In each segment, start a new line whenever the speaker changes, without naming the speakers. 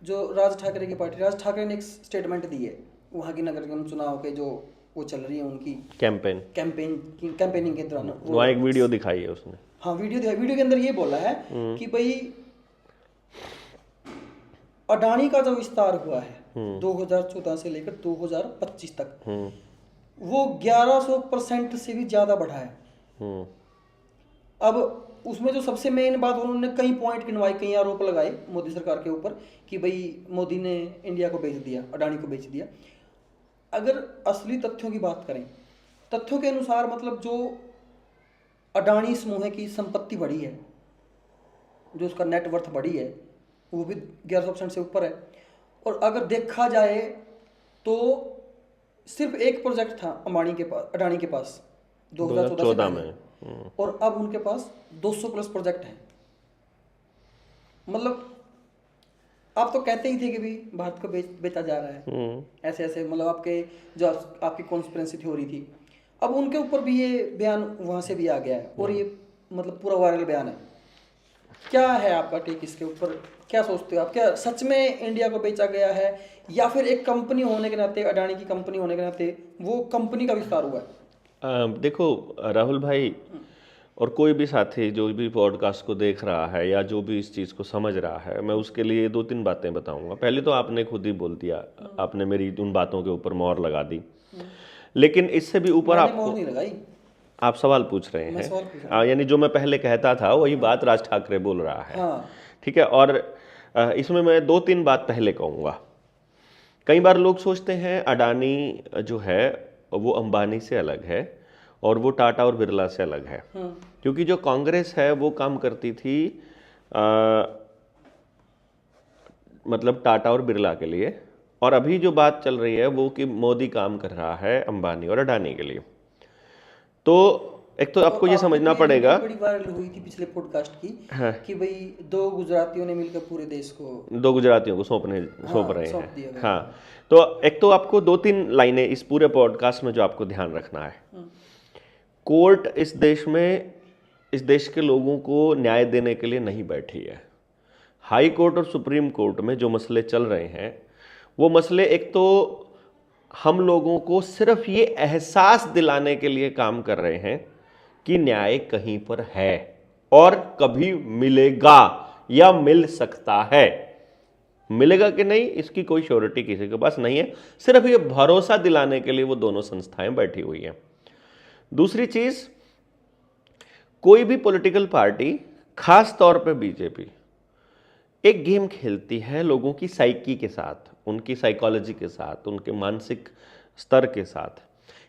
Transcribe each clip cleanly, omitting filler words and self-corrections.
जो राज ठाकरे की पार्टी, राज ठाकरे ने एक स्टेटमेंट दी है वहाँ की नगर निगम चुनाव के जो वो चल रही है उनकी
कैंपेन।
कैंपेनिंग के दौरान वो,
वहाँ एक वीडियो दिखाई है उसने।
हाँ वीडियो के अंदर ये बोला है कि भाई अडानी का जो विस्तार हुआ है 2014 से लेकर 2025 तक, वो 1100% से भी ज़्यादा बढ़ा है। अब उसमें जो सबसे मेन बात, उन्होंने कई पॉइंट गिनवाए, कई आरोप लगाए मोदी सरकार के ऊपर कि भाई मोदी ने इंडिया को बेच दिया, अडानी को बेच दिया। अगर असली तथ्यों की बात करें, तथ्यों के अनुसार मतलब जो अडानी समूह की संपत्ति बढ़ी है, जो उसका नेटवर्थ बढ़ी है, वो भी 1100% से ऊपर है। और अगर देखा जाए तो सिर्फ एक प्रोजेक्ट था अंबानी के पास, अडानी के पास 2014 से
2014
पहले,
में।
और अब उनके पास 200 प्लस प्रोजेक्ट हैं। मतलब आप तो कहते ही थे कि भी भारत को बेचा जा रहा है, ऐसे ऐसे, मतलब आपके जो आपकी कॉन्स्पिरेंसी थ्योरी थी, अब उनके ऊपर भी ये बयान वहाँ से भी आ गया है, और ये मतलब पूरा वायरल बयान है। क्या है आपका टेक इसके ऊपर? क्या सोचते हो आप, क्या सच में इंडिया को बेचा गया है, या फिर एक कंपनी होने के नाते, अडानी की कंपनी होने के नाते वो कंपनी का विस्तार हुआ है?
देखो राहुल भाई, और कोई भी साथी जो भी पॉडकास्ट को देख रहा है या जो भी इस चीज़ को समझ रहा है, मैं उसके लिए दो तीन बातें बताऊंगा। पहले तो आपने खुद ही बोल दिया, आपने मेरी उन बातों के ऊपर मोहर लगा दी, लेकिन इससे भी ऊपर
मैंने मोहर
आपको,
नहीं लगाई,
आप सवाल पूछ रहे
मैं
हैं।
सवाल पूछ रहा हूँ।
यानी जो मैं पहले कहता था वही बात राज ठाकरे बोल रहा है।
हाँ,
ठीक है, और इसमें मैं दो तीन बात पहले कहूँगा। कई बार लोग सोचते हैं अडानी जो है वो अंबानी से अलग है और वो टाटा और बिरला से अलग है, क्योंकि जो कांग्रेस है वो काम करती थी अ, मतलब टाटा और बिरला के लिए, और अभी जो बात चल रही है वो कि मोदी काम कर रहा है अंबानी और अडानी के लिए। तो एक तो आपको
और
ये
आपकी तो
समझना
ये वीडियो
पड़ेगा।
बड़ी वायरल हुई थी पिछले पॉडकास्ट की,
हाँ,
कि भाई दो गुजरातियों ने मिलकर पूरे देश को,
दो गुजरातियों को सौंप
हाँ,
रहे
सौंप
हैं।
दिया गया
हाँ,
है।
तो एक तो आपको दो तीन लाइनें इस पूरे पॉडकास्ट में जो आपको ध्यान रखना है। कोर्ट इस देश के लोगों को न्याय देने के लिए नहीं बैठी है। हाई कोर्ट और सुप्रीम कोर्ट में जो मसले चल रहे हैं, वो मसले एक तो हम लोगों को सिर्फ ये एहसास दिलाने के लिए काम कर रहे हैं कि न्याय कहीं पर है और कभी मिलेगा या मिल सकता है। मिलेगा कि नहीं इसकी कोई श्योरिटी किसी के पास नहीं है, सिर्फ ये भरोसा दिलाने के लिए वो दोनों संस्थाएं बैठी हुई हैं। दूसरी चीज, कोई भी पॉलिटिकल पार्टी, खास तौर पे बीजेपी, एक गेम खेलती है लोगों की साइकी के साथ, उनकी साइकोलॉजी के साथ, उनके मानसिक स्तर के साथ,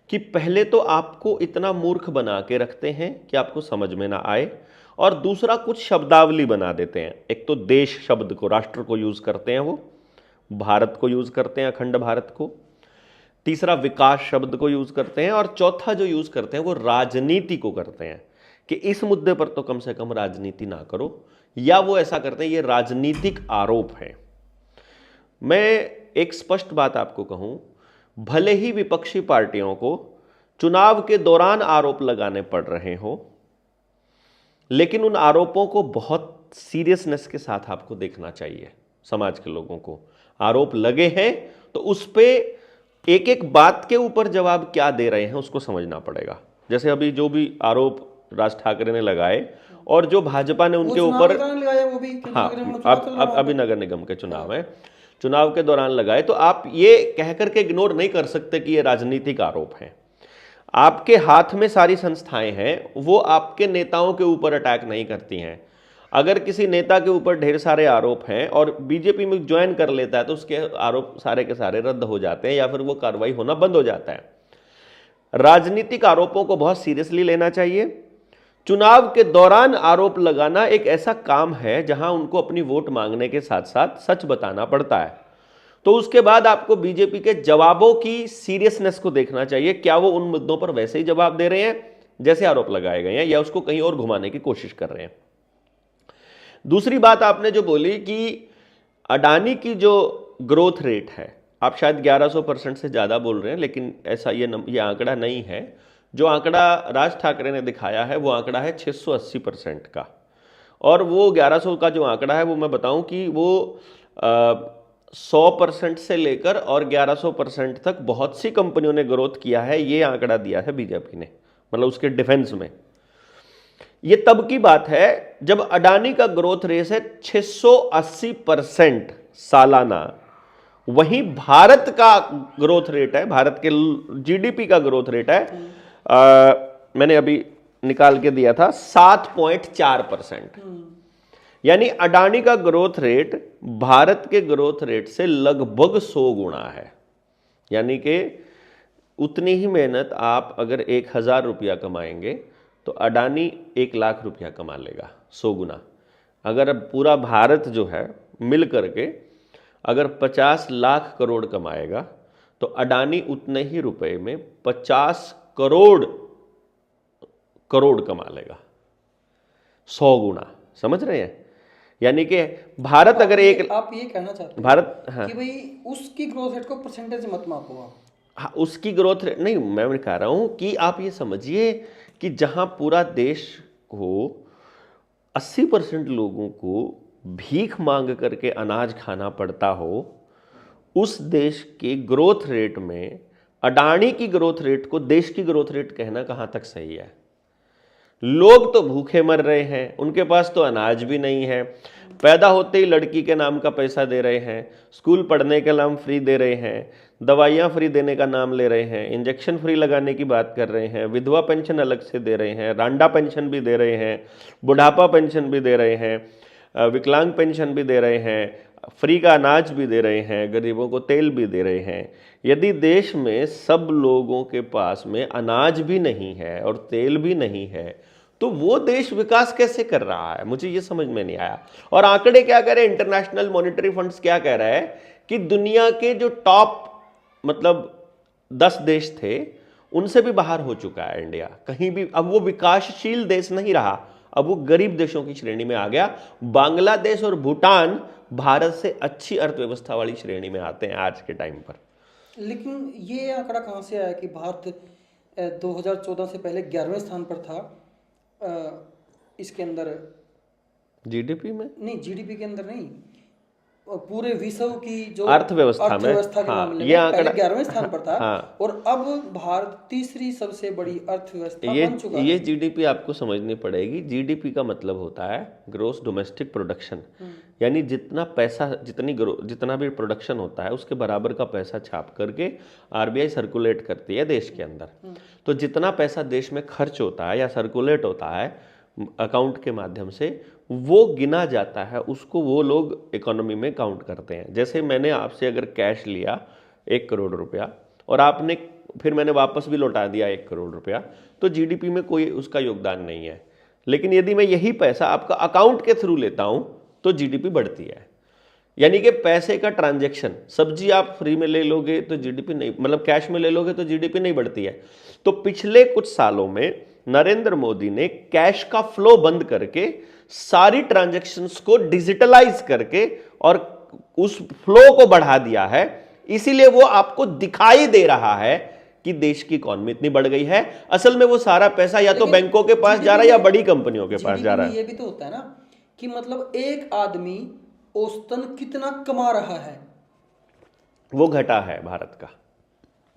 कि पहले तो आपको इतना मूर्ख बना के रखते हैं कि आपको समझ में ना आए, और दूसरा कुछ शब्दावली बना देते हैं। एक तो देश शब्द को, राष्ट्र को यूज करते हैं, वो भारत को यूज करते हैं, अखंड भारत को। तीसरा विकास शब्द को यूज करते हैं, और चौथा जो यूज करते हैं वो राजनीति को करते हैं, कि इस मुद्दे पर तो कम से कम राजनीति ना करो, या वो ऐसा करते हैं ये राजनीतिक आरोप है। मैं एक स्पष्ट बात आपको कहूं, भले ही विपक्षी पार्टियों को चुनाव के दौरान आरोप लगाने पड़ रहे हो, लेकिन उन आरोपों को बहुत सीरियसनेस के साथ आपको देखना चाहिए। समाज के लोगों को आरोप लगे हैं तो उस पे एक एक बात के ऊपर जवाब क्या दे रहे हैं उसको समझना पड़ेगा। जैसे अभी जो भी आरोप राज ठाकरे ने लगाए और जो भाजपा ने
वो
उनके
चुनाव
ऊपर,
के दौरान लगाया वो भी, क्योंकि
हाँ,
नगर निगम चुनाव चल रहा है वहाँ
अभी
पे।
नगर निगम के चुनाव है, चुनाव के दौरान लगाए, तो आप ये कह करके इग्नोर नहीं कर सकते कि ये राजनीतिक आरोप है। आपके हाथ में सारी संस्थाएं हैं, वो आपके नेताओं के ऊपर अटैक नहीं करती हैं। अगर किसी नेता के ऊपर ढेर सारे आरोप हैं और बीजेपी में ज्वाइन कर लेता है तो उसके आरोप सारे के सारे रद्द हो जाते हैं या फिर वो कार्रवाई होना बंद हो जाता है। राजनीतिक आरोपों को बहुत सीरियसली लेना चाहिए। चुनाव के दौरान आरोप लगाना एक ऐसा काम है जहां उनको अपनी वोट मांगने के साथ साथ सच बताना पड़ता है। तो उसके बाद आपको बीजेपी के जवाबों की सीरियसनेस को देखना चाहिए, क्या वो उन मुद्दों पर वैसे ही जवाब दे रहे हैं जैसे आरोप लगाए गए हैं, या उसको कहीं और घुमाने की कोशिश कर रहे हैं। दूसरी बात आपने जो बोली कि अडानी की जो ग्रोथ रेट है, आप शायद 1100% से ज़्यादा बोल रहे हैं, लेकिन ऐसा ये आंकड़ा नहीं है। जो आंकड़ा राज ठाकरे ने दिखाया है वो आंकड़ा है 680% का, और वो 1100 का जो आंकड़ा है वो मैं बताऊं कि वो 100% से लेकर और 1100% तक बहुत सी कंपनियों ने ग्रोथ किया है, ये आंकड़ा दिया है बीजेपी ने, मतलब उसके डिफेंस में। ये तब की बात है जब अडानी का ग्रोथ रेट है 680% सालाना, वहीं भारत का ग्रोथ रेट है, भारत के जीडीपी का ग्रोथ रेट है, मैंने अभी निकाल के दिया था 7.4%। यानी अडानी का ग्रोथ रेट भारत के ग्रोथ रेट से लगभग 100 गुना है। यानी कि उतनी ही मेहनत आप अगर 1000 रुपया कमाएंगे तो अडानी 1 लाख रुपया कमा लेगा, 100 गुना। अगर अब पूरा भारत जो है मिल करके अगर 50 लाख करोड़ कमाएगा तो अडानी उतने ही रुपए में 50 करोड़ कमा लेगा, 100 गुना। समझ रहे हैं? यानी कि भारत अगर
आप ये कहना चाहते हैं
भारत, हाँ,
कि भाई उसकी ग्रोथ रेट को परसेंटेज मत मापो आप।
हाँ, उसकी ग्रोथ रेट नहीं, मैं कह रहा हूं कि आप ये समझिए कि जहां पूरा देश को 80% लोगों को भीख मांग करके अनाज खाना पड़ता हो, उस देश के ग्रोथ रेट में अडानी की ग्रोथ रेट को देश की ग्रोथ रेट कहना कहां तक सही है? लोग तो भूखे मर रहे हैं, उनके पास तो अनाज भी नहीं है, पैदा होते ही लड़की के नाम का पैसा दे रहे हैं, स्कूल पढ़ने के नाम फ्री दे रहे हैं, दवाइयाँ फ्री देने का नाम ले रहे हैं, इंजेक्शन फ्री लगाने की बात कर रहे हैं, विधवा पेंशन अलग से दे रहे हैं, रांडा पेंशन भी दे रहे हैं, बुढ़ापा पेंशन भी दे रहे हैं, विकलांग पेंशन भी दे रहे हैं, फ्री का अनाज भी दे रहे हैं, गरीबों को तेल भी दे रहे हैं। यदि देश में सब लोगों के पास में अनाज भी नहीं है और तेल भी नहीं है तो वो देश विकास कैसे कर रहा है? मुझे ये समझ में नहीं आया। और आंकड़े क्या कह रहे हैं? इंटरनेशनल मॉनेटरी फंड्स क्या कह रहा है कि दुनिया के जो टॉप मतलब 10 देश थे उनसे भी बाहर हो चुका है इंडिया, कहीं भी अब वो विकासशील देश नहीं रहा, अब वो गरीब देशों की श्रेणी में आ गया। बांग्लादेश और भूटान भारत से अच्छी अर्थव्यवस्था वाली श्रेणी में आते हैं आज के टाइम पर।
लेकिन ये आंकड़ा कहाँ से आया कि भारत 2014 से पहले 11वें स्थान पर था इसके अंदर,
जीडीपी में नहीं,
जीडीपी के अंदर नहीं, पूरे विश्व की जो
अर्थव्यवस्था के
मामले में पहले 11वें स्थान पर था। हाँ। और अब भारत तीसरी सबसे बड़ी अर्थव्यवस्था बन चुका है।
ये जीडीपी आपको समझनी पड़ेगी। जीडीपी का मतलब होता है ग्रोस डोमेस्टिक प्रोडक्शन, यानी जितना पैसा जितना भी प्रोडक्शन होता है उसके बराबर का पैसा छाप करके आरबीआई सर्कुलेट करती है देश के अंदर। तो जितना पैसा देश में खर्च होता है या सर्कुलेट होता है अकाउंट के माध्यम से, वो गिना जाता है, उसको वो लोग इकोनॉमी में काउंट करते हैं। जैसे मैंने आपसे अगर कैश लिया 1 करोड़ रुपया और आपने फिर मैंने वापस भी लौटा दिया 1 करोड़ रुपया, तो जीडीपी में कोई उसका योगदान नहीं है। लेकिन यदि मैं यही पैसा आपका अकाउंट के थ्रू लेता हूं तो जीडीपी बढ़ती है। यानी कि पैसे का ट्रांजैक्शन, सब्जी आप फ्री में ले लोगे तो जीडीपी नहीं, मतलब कैश में ले लोगे तो जीडीपी नहीं बढ़ती है। तो पिछले कुछ सालों में नरेंद्र मोदी ने कैश का फ्लो बंद करके सारी ट्रांजैक्शंस को डिजिटलाइज करके और उस फ्लो को बढ़ा दिया है। इसीलिए वो आपको दिखाई दे रहा है कि देश की इकोनॉमी इतनी बढ़ गई है। असल में वो सारा पैसा या तो बैंकों के पास जा रहा है या बड़ी कंपनियों के पास जा रहा है।
ये भी तो होता है ना कि मतलब एक आदमी औसतन कितना कमा रहा है,
वो घटा है भारत का।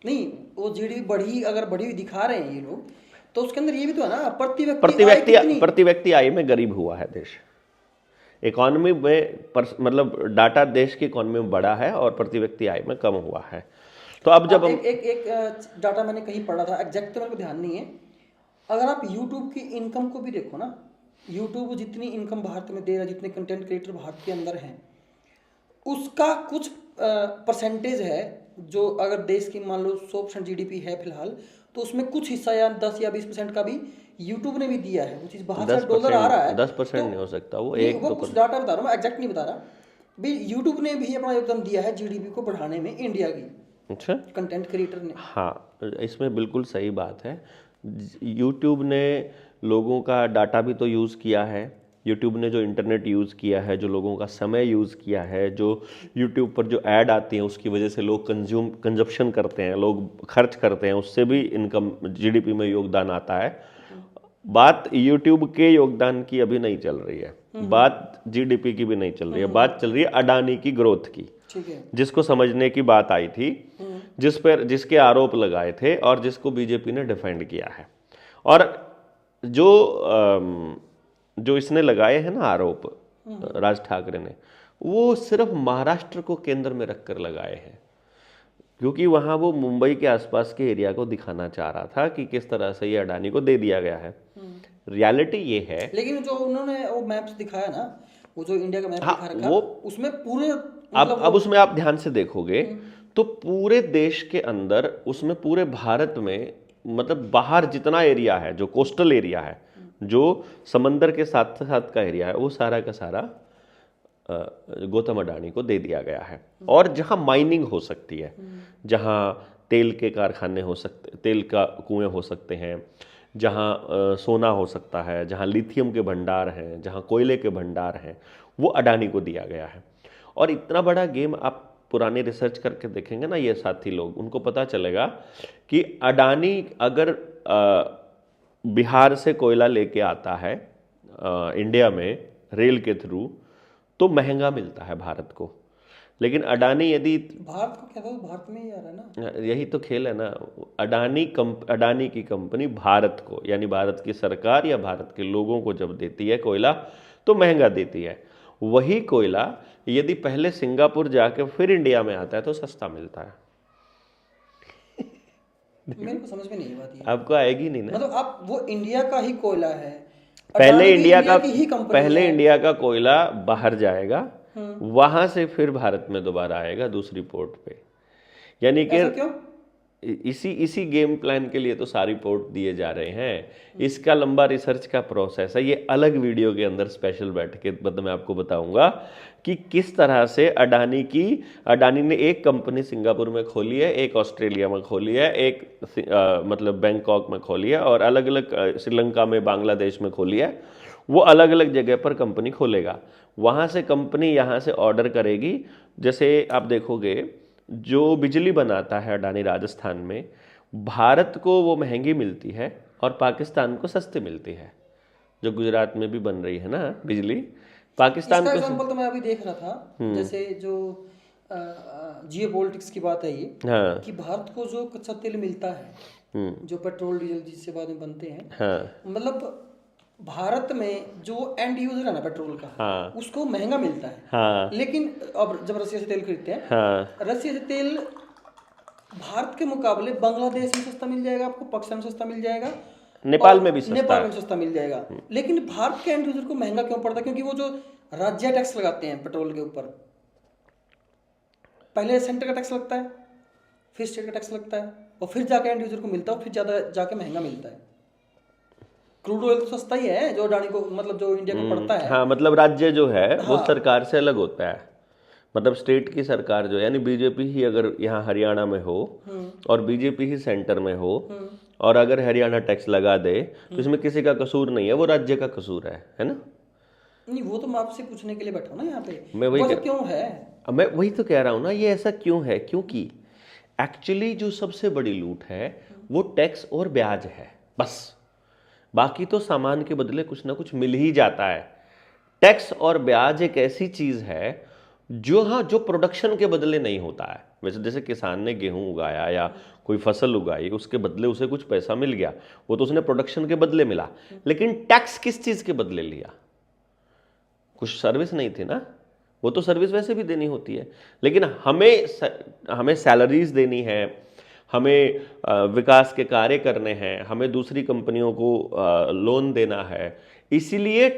नहीं, वो जीडीपी बढ़ी, अगर बढ़ी हुई दिखा रहे हैं ये लोग, तो उसके अंदर ये भी तो है ना
प्रति व्यक्ति आय में गरीब हुआ है देश। इकोनॉमी में मतलब डाटा देश की इकोनॉमी में बढ़ा है और प्रति व्यक्ति आय में कम हुआ है। तो अब जब
एक डाटा मैंने कहीं पढ़ा था, एग्जैक्ट तो मेरे को ध्यान नहीं है, अगर आप यूट्यूब की इनकम को भी देखो ना, यूट्यूब जितनी इनकम भारत में दे रहा है, जितने कंटेंट क्रिएटर भारत के अंदर हैं, उसका कुछ परसेंटेज है जो अगर देश की मान लो 100% जीडीपी है फिलहाल, तो उसमें कुछ हिस्सा या 10 या 20% का भी यूट्यूब ने भी दिया है। वो चीज़ बाहर से डॉलर आ रहा है,
10% नहीं हो सकता, वो
कुछ डाटा बता रहा हूँ, एग्जैक्ट नहीं बता रहा भाई। यूट्यूब ने भी अपना योगदान दिया है जीडीपी को बढ़ाने में, इंडिया की।
अच्छा,
कंटेंट क्रिएटर ने।
हाँ, इसमें बिल्कुल सही बात है। यूट्यूब ने लोगों का डाटा भी तो यूज़ किया है, यूट्यूब ने जो इंटरनेट यूज़ किया है, जो लोगों का समय यूज़ किया है, जो यूट्यूब पर जो ऐड आती हैं उसकी वजह से लोग कंजप्शन करते हैं, लोग खर्च करते हैं, उससे भी इनकम जीडीपी में योगदान आता है। बात यूट्यूब के योगदान की अभी नहीं चल रही है, बात जीडीपी की भी नहीं चल रही है, बात चल रही है अडानी की ग्रोथ की।
ठीक है।
जिसको समझने की बात आई थी, जिसके आरोप लगाए थे और जिसको बीजेपी ने डिफेंड किया है। और जो इसने लगाए हैं ना आरोप राज ठाकरे ने, वो सिर्फ महाराष्ट्र को केंद्र में रखकर लगाए हैं, क्योंकि वहां वो मुंबई के आसपास के एरिया को दिखाना चाह रहा था कि किस तरह से ये अडानी को दे दिया गया है। रियलिटी ये है,
लेकिन जो उन्होंने वो मैप्स दिखाया ना, वो जो इंडिया का मैप
हाँ,
दिखा रखा,
वो
उसमें पूरे
अब उसमें आप ध्यान से देखोगे तो पूरे देश के अंदर, उसमें पूरे भारत में, मतलब बाहर जितना एरिया है, जो कोस्टल एरिया है, जो समंदर के साथ साथ का एरिया है, वो सारा का सारा गौतम अडानी को दे दिया गया है। और जहां माइनिंग हो सकती है, जहां तेल के कारखाने हो सकते, तेल का कुएं हो सकते हैं, जहां सोना हो सकता है, जहां लिथियम के भंडार हैं, जहां कोयले के भंडार हैं, वो अडानी को दिया गया है। और इतना बड़ा गेम आप पुरानी रिसर्च करके देखेंगे ना, ये साथी लोग, उनको पता चलेगा कि अडानी अगर बिहार से कोयला लेके आता है इंडिया में रेल के थ्रू, तो महंगा मिलता है भारत को। लेकिन अडानी यदि
भारत को क्या था, भारत में ही आ रहा है ना,
यही तो खेल है ना। अडानी की कंपनी भारत को, यानी भारत की सरकार या भारत के लोगों को जब देती है कोयला, तो महंगा देती है। वही कोयला यदि पहले सिंगापुर जाके फिर इंडिया में आता है तो सस्ता मिलता है।
मेरे को समझ में नहीं बात ये।
आपको आएगी नहीं ना,
मतलब आप वो इंडिया का ही कोयला है,
पहले इंडिया का कोयला बाहर जाएगा, वहां से फिर भारत में दोबारा आएगा दूसरी पोर्ट पे। यानी कि
क्यों?
इसी गेम प्लान के लिए तो सारी पोर्ट दिए जा रहे हैं। इसका लंबा रिसर्च का प्रोसेस है, ये अलग वीडियो के अंदर स्पेशल बैठ के मैं आपको बताऊंगा कि किस तरह से अडानी ने एक कंपनी सिंगापुर में खोली है, एक ऑस्ट्रेलिया में खोली है, एक मतलब बैंकॉक में खोली है, और अलग अलग श्रीलंका में, बांग्लादेश में खोली है। वो अलग अलग जगह पर कंपनी खोलेगा, वहाँ से कंपनी यहाँ से ऑर्डर करेगी। जैसे आप देखोगे, जो बिजली बनाता है अडानी राजस्थान में, भारत को वो महंगी मिलती है और पाकिस्तान को सस्ती मिलती है। जो गुजरात में भी बन रही है ना बिजली, पाकिस्तान को।
एग्जांपल तो मैं अभी देख रहा था, जैसे जो जियोपॉलिटिक्स की बात है ये,
हाँ,
कि भारत को जो कच्चा तेल मिलता है, जो पेट्रोल डीजल जिससे बाद में बनते हैं,
हाँ,
मतलब भारत में जो एंड यूजर है ना पेट्रोल का,
हाँ,
उसको महंगा मिलता है।
हाँ,
लेकिन अब जब रसिया से तेल खरीदते हैं,
हाँ,
रसिया से तेल भारत के मुकाबले बांग्लादेश में सस्ता मिल जाएगा, आपको पाकिस्तान में सस्ता मिल जाएगा,
नेपाल में भी सस्ता
नेपाल में सस्ता मिल जाएगा। लेकिन भारत के एंड यूजर को महंगा क्यों पड़ता है? क्योंकि वो जो राज्य टैक्स लगाते हैं पेट्रोल के ऊपर, पहले सेंटर का टैक्स लगता है, फिर स्टेट का टैक्स लगता है, और फिर जाके एंड यूजर को मिलता है, फिर ज्यादा जाके महंगा मिलता है। क्रूड ऑयल तो सस्ता ही है जो अडानी को, मतलब जो इंडिया को पड़ता है।
हाँ, मतलब राज्य जो है वो सरकार से अलग होता है। मतलब स्टेट की सरकार जो है, यानी बीजेपी ही अगर यहाँ हरियाणा में हो और बीजेपी ही सेंटर में हो, और अगर हरियाणा टैक्स लगा दे, तो इसमें किसी का कसूर नहीं है, वो राज्य का कसूर है ना।
नहीं, वो तो मैं आपसे पूछने के लिए बैठा हूँ ना यहाँ पे,
मैं वही
क्यों है?
मैं वही तो कह रहा हूँ ना, ये ऐसा क्यों है? क्योंकि एक्चुअली जो सबसे बड़ी लूट है वो टैक्स और ब्याज है, बस। बाकी तो सामान के बदले कुछ ना कुछ मिल ही जाता है। टैक्स और ब्याज एक ऐसी चीज है जो प्रोडक्शन के बदले नहीं होता है। वैसे जैसे किसान ने गेहूं उगाया या कोई फसल उगाई, उसके बदले उसे कुछ पैसा मिल गया, वो तो उसने प्रोडक्शन के बदले मिला। लेकिन टैक्स किस चीज के बदले लिया? कुछ सर्विस नहीं थी ना, वो तो सर्विस वैसे भी देनी होती है। लेकिन हमें सैलरीज देनी है, हमें विकास के कार्य करने हैं, हमें दूसरी कंपनियों को लोन देना है, इसीलिए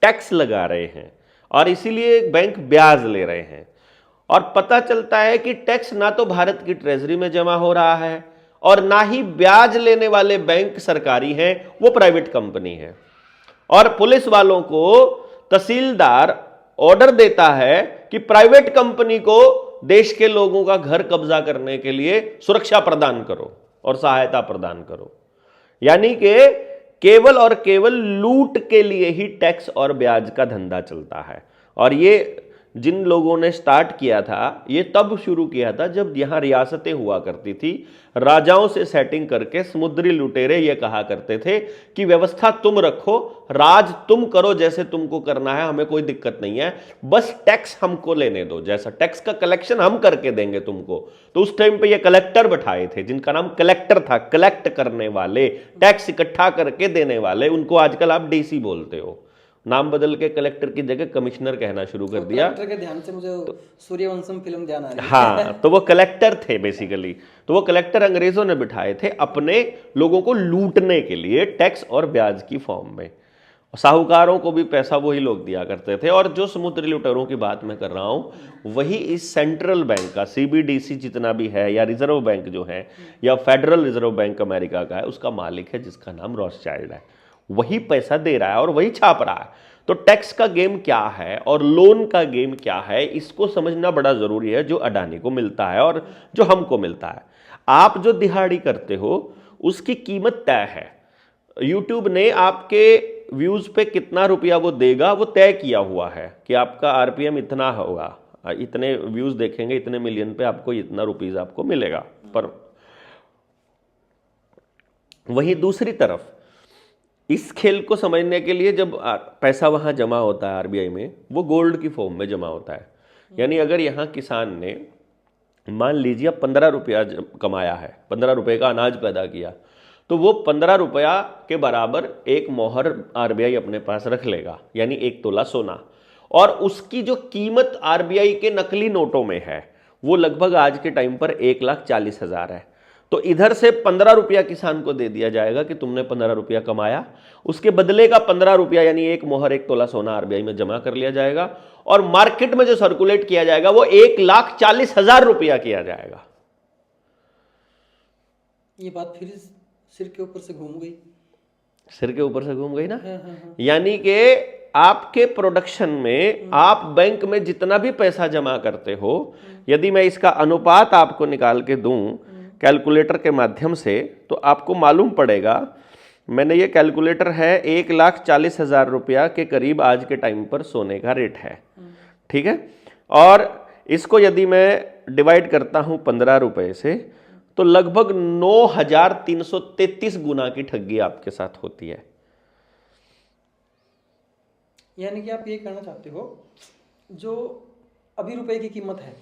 टैक्स लगा रहे हैं और इसीलिए बैंक ब्याज ले रहे हैं। और पता चलता है कि टैक्स ना तो भारत की ट्रेजरी में जमा हो रहा है और ना ही ब्याज लेने वाले बैंक सरकारी हैं, वो प्राइवेट कंपनी है। और पुलिस वालों को तहसीलदार ऑर्डर देता है कि प्राइवेट कंपनी को देश के लोगों का घर कब्जा करने के लिए सुरक्षा प्रदान करो और सहायता प्रदान करो। यानी कि केवल और केवल लूट के लिए ही टैक्स और ब्याज का धंधा चलता है। और ये जिन लोगों ने स्टार्ट किया था ये तब शुरू किया था जब यहाँ रियासतें हुआ करती थी। राजाओं से सेटिंग करके समुद्री लुटेरे ये कहा करते थे कि व्यवस्था तुम रखो, राज तुम करो जैसे तुमको करना है, हमें कोई दिक्कत नहीं है, बस टैक्स हमको लेने दो, जैसा टैक्स का कलेक्शन हम करके देंगे तुमको। तो उस टाइम पे ये कलेक्टर बैठाए थे जिनका नाम कलेक्टर था, कलेक्ट करने वाले, टैक्स इकट्ठा करके देने वाले। उनको आजकल आप डीसी बोलते हो, नाम बदल के कलेक्टर की जगह कमिश्नर कहना शुरू कर दिया।
कलेक्टर के ध्यान से मुझे सूर्यवंशम फिल्म ध्यान आ रही है।
हाँ, तो वो कलेक्टर थे बेसिकली। तो वो कलेक्टर अंग्रेजों ने बिठाए थे अपने लोगों को लूटने के लिए, टैक्स और ब्याज की फॉर्म में। साहूकारों को भी पैसा वही लोग दिया करते थे। और जो समुद्री लुटेरों की बात मैं कर रहा हूं वही इस सेंट्रल बैंक का, सीबीडीसी जितना भी है, या रिजर्व बैंक जो है, या फेडरल रिजर्व बैंक अमेरिका का है, उसका मालिक है जिसका नाम रॉथस्चाइल्ड है। वही पैसा दे रहा है और वही छाप रहा है। तो टैक्स का गेम क्या है और लोन का गेम क्या है, इसको समझना बड़ा जरूरी है। जो अडानी को मिलता है और जो हमको मिलता है, आप जो दिहाड़ी करते हो उसकी कीमत तय है। यूट्यूब ने आपके व्यूज पे कितना रुपया वो देगा वो तय किया हुआ है कि आपका आरपीएम इतना होगा, इतने व्यूज देखेंगे, इतने मिलियन पे आपको इतना रुपीज आपको मिलेगा। पर वही दूसरी तरफ इस खेल को समझने के लिए जब पैसा वहां जमा होता है आरबीआई में, वो गोल्ड की फॉर्म में जमा होता है। यानी अगर यहाँ किसान ने मान लीजिए 15 रुपया कमाया है, 15 रुपये का अनाज पैदा किया, तो वो 15 रुपया के बराबर एक मोहर आरबीआई अपने पास रख लेगा, यानी 1 तोला सोना। और उसकी जो कीमत आरबीआई के नकली नोटों में है वो लगभग आज के टाइम पर 1,40,000 है। तो इधर से 15 रुपया किसान को दे दिया जाएगा कि तुमने 15 रुपया कमाया, उसके बदले का 15 रुपया यानी एक मोहर 1 तोला सोना आरबीआई में जमा कर लिया जाएगा और मार्केट में जो सर्कुलेट किया जाएगा वो 1,40,000 रुपया किया जाएगा।
ये बात फिर सिर के ऊपर से घूम गई।
सिर के ऊपर से घूम गई ना।
हाँ।
यानी कि आपके प्रोडक्शन में आप बैंक में जितना भी पैसा जमा करते हो, यदि मैं इसका अनुपात आपको निकाल के दूं कैलकुलेटर के माध्यम से, तो आपको मालूम पड़ेगा। मैंने ये कैलकुलेटर है 1,40,000 रुपया के करीब आज के टाइम पर सोने का रेट है, ठीक है। और इसको यदि मैं डिवाइड करता हूं 15 रुपए से, तो लगभग 9,333 गुना की ठगी आपके साथ होती है।
यानी कि आप ये कहना चाहते हो जो अभी रुपए की कीमत है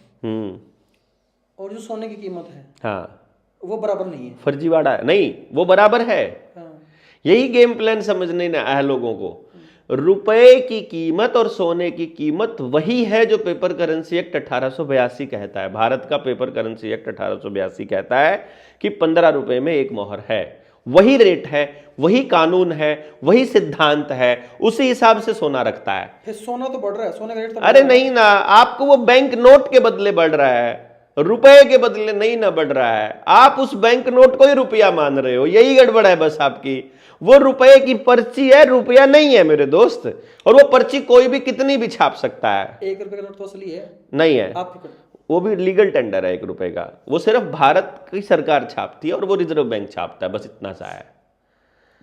और जो सोने की कीमत है,
हाँ,
वो बराबर नहीं है,
फर्जीवाड़ा है। नहीं, वो बराबर है।
हाँ।
यही गेम प्लान समझने ना है लोगों को। रुपए की कीमत और सोने की कीमत वही है जो पेपर करेंसी एक्ट 1882 कहता है। भारत का पेपर करेंसी एक्ट 1882 कहता है कि 15 रुपए में एक मोहर है। वही रेट है, वही कानून है, वही सिद्धांत है, उसी हिसाब से सोना रखता है।
फिर सोना तो बढ़ रहा है, सोने का रेट तो
अरे नहीं ना, आपको वो बैंक नोट के बदले बढ़ रहा है, रुपए के बदले नहीं ना बढ़ रहा है। आप उस बैंक नोट को ही रुपया मान रहे हो, यही गड़बड़ है बस आपकी। वो रुपए की पर्ची है, रुपया नहीं है मेरे दोस्त। और वो पर्ची कोई भी कितनी भी छाप सकता है।
1 रुपए का नोट तो असली है?
नहीं है,
आप
वो भी लीगल टेंडर है 1 रुपए का। वो सिर्फ भारत की सरकार छापती है और वो रिजर्व बैंक छापता है, बस इतना सा है।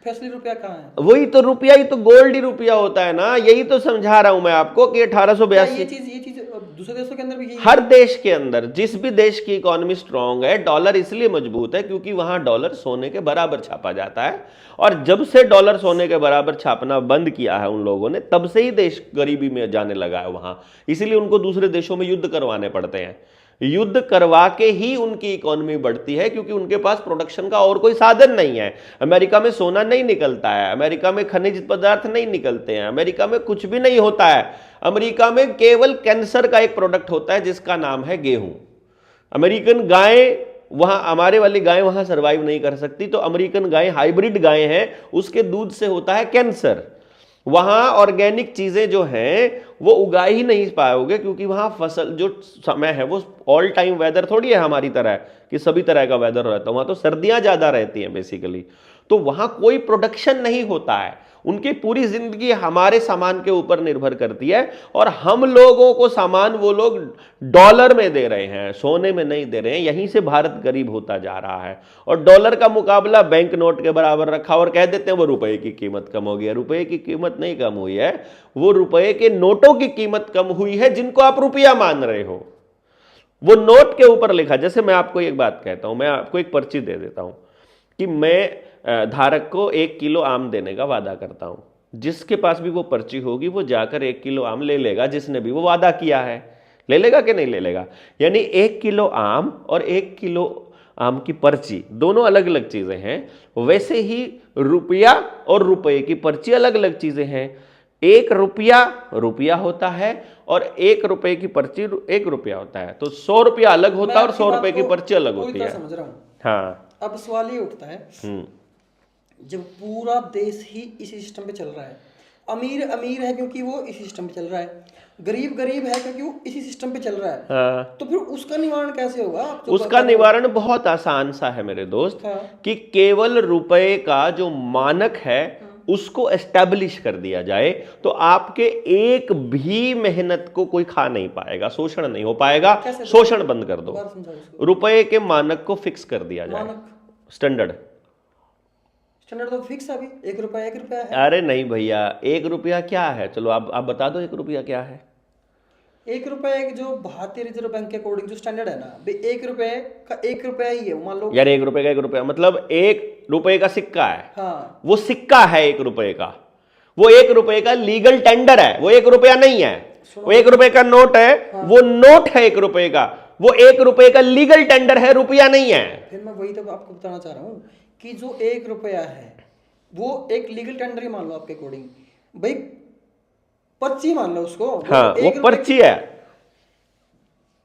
असली रुपया कहाँ है?
वही तो रुपया ही तो गोल्ड ही रुपया होता है ना। यही तो समझा रहा हूं मैं आपको कि 1882
ये चीज दूसरे देशों के अंदर भी
हर देश के अंदर, जिस भी देश की इकोनॉमी स्ट्रांग है, डॉलर इसलिए मजबूत है क्योंकि वहां डॉलर सोने के बराबर छापा जाता है। और जब से डॉलर सोने के बराबर छापना बंद किया है उन लोगों ने, तब से ही देश गरीबी में जाने लगा है वहां। इसीलिए उनको दूसरे देशों में युद्ध करवाने पड़ते हैं। युद्ध करवा के ही उनकी इकोनॉमी बढ़ती है क्योंकि उनके पास प्रोडक्शन का और कोई साधन नहीं है। अमेरिका में सोना नहीं निकलता है, अमेरिका में खनिज पदार्थ नहीं निकलते हैं, अमेरिका में कुछ भी नहीं होता है। अमेरिका में केवल कैंसर का एक प्रोडक्ट होता है जिसका नाम है गेहूं। अमेरिकन गाय, वहां हमारे वाली गाय वहां सर्वाइव नहीं कर सकती, तो अमेरिकन गाय हाइब्रिड गाय है, उसके दूध से होता है कैंसर। वहां ऑर्गेनिक चीजें जो हैं वो उगा ही नहीं पाओगे क्योंकि वहां फसल जो समय है वो ऑल टाइम वेदर थोड़ी है हमारी तरह कि सभी तरह का वेदर रहता है। वहां तो सर्दियां ज्यादा रहती हैं बेसिकली, तो वहां कोई प्रोडक्शन नहीं होता है। उनकी पूरी जिंदगी हमारे सामान के ऊपर निर्भर करती है, और हम लोगों को सामान वो लोग डॉलर में दे रहे हैं, सोने में नहीं दे रहे हैं। यहीं से भारत गरीब होता जा रहा है, और डॉलर का मुकाबला बैंक नोट के बराबर रखा, और कह देते हैं वो रुपए की कीमत कम हो गई है। रुपए की कीमत नहीं कम हुई है, वो रुपए के नोटों की कीमत कम हुई है, जिनको आप रुपया मान रहे हो। वो नोट के ऊपर लिखा, जैसे मैं आपको एक बात कहता हूं, मैं आपको एक पर्ची दे देता हूं कि मैं धारक को 1 किलो आम देने का वादा करता हूं। जिसके पास भी वो पर्ची होगी वो जाकर 1 किलो आम ले लेगा, जिसने भी वो वादा किया है। ले लेगा कि नहीं ले लेगा? यानी 1 किलो आम और 1 किलो आम की पर्ची दोनों अलग अलग चीजें हैं। वैसे ही रुपया और रुपए की पर्ची अलग अलग चीजें हैं। 1 रुपया रुपया होता है और 1 रुपए की पर्ची 1 रुपया होता है। तो 100 रुपया अलग होता है और 100 रुपए की पर्ची अलग होती है।
समझ रहा हूँ।
हाँ,
अब सवाल ये उठता है, जब पूरा देश ही इसी सिस्टम पे चल रहा है, अमीर अमीर है क्योंकि वो इसी सिस्टम पे चल रहा है, गरीब गरीब है क्योंकि वो इसी सिस्टम पे चल रहा है,
हाँ।
तो फिर उसका निवारण कैसे होगा?
उसका निवारण बहुत आसान सा है मेरे दोस्त, कि केवल रुपए का जो मानक है उसको एस्टैब्लिश कर दिया जाए, तो आपके एक भी मेहनत को कोई खा नहीं पाएगा, शोषण नहीं हो पाएगा। शोषण बंद कर दो, रुपए के मानक को फिक्स कर दिया जाए। स्टैंडर्ड
तो फिक्स है अभी 1 रुपया 1 रुपया है।
अरे नहीं भैया, 1 रुपया क्या है? चलो आप बता दो 1 रुपया क्या है।
1 रुपया एक जो भारतीय रिजर्व बैंक के अकॉर्डिंग जो स्टैंडर्ड है ना, 1 रुपये का 1 रुपया ही है, मान लो
यार। 1 रुपये का 1 रुपया मतलब 1 रुपये का सिक्का है।
हाँ,
वो सिक्का है 1 रुपये का, वो 1 रुपये का लीगल टेंडर है, वो 1 रुपया नहीं है। वो 1 रुपये का नोट है, वो नोट है 1 रुपये का, वो 1 रुपये का लीगल टेंडर है, रुपया नहीं है।
फिर मैं वही तो आपको बताना चाह रहा हूँ कि जो 1 रुपया है वो एक लीगल टेंडर ही मान लो आपके अकॉर्डिंग, भाई पर्ची मान लो उसको।
हाँ, वो पर्ची है।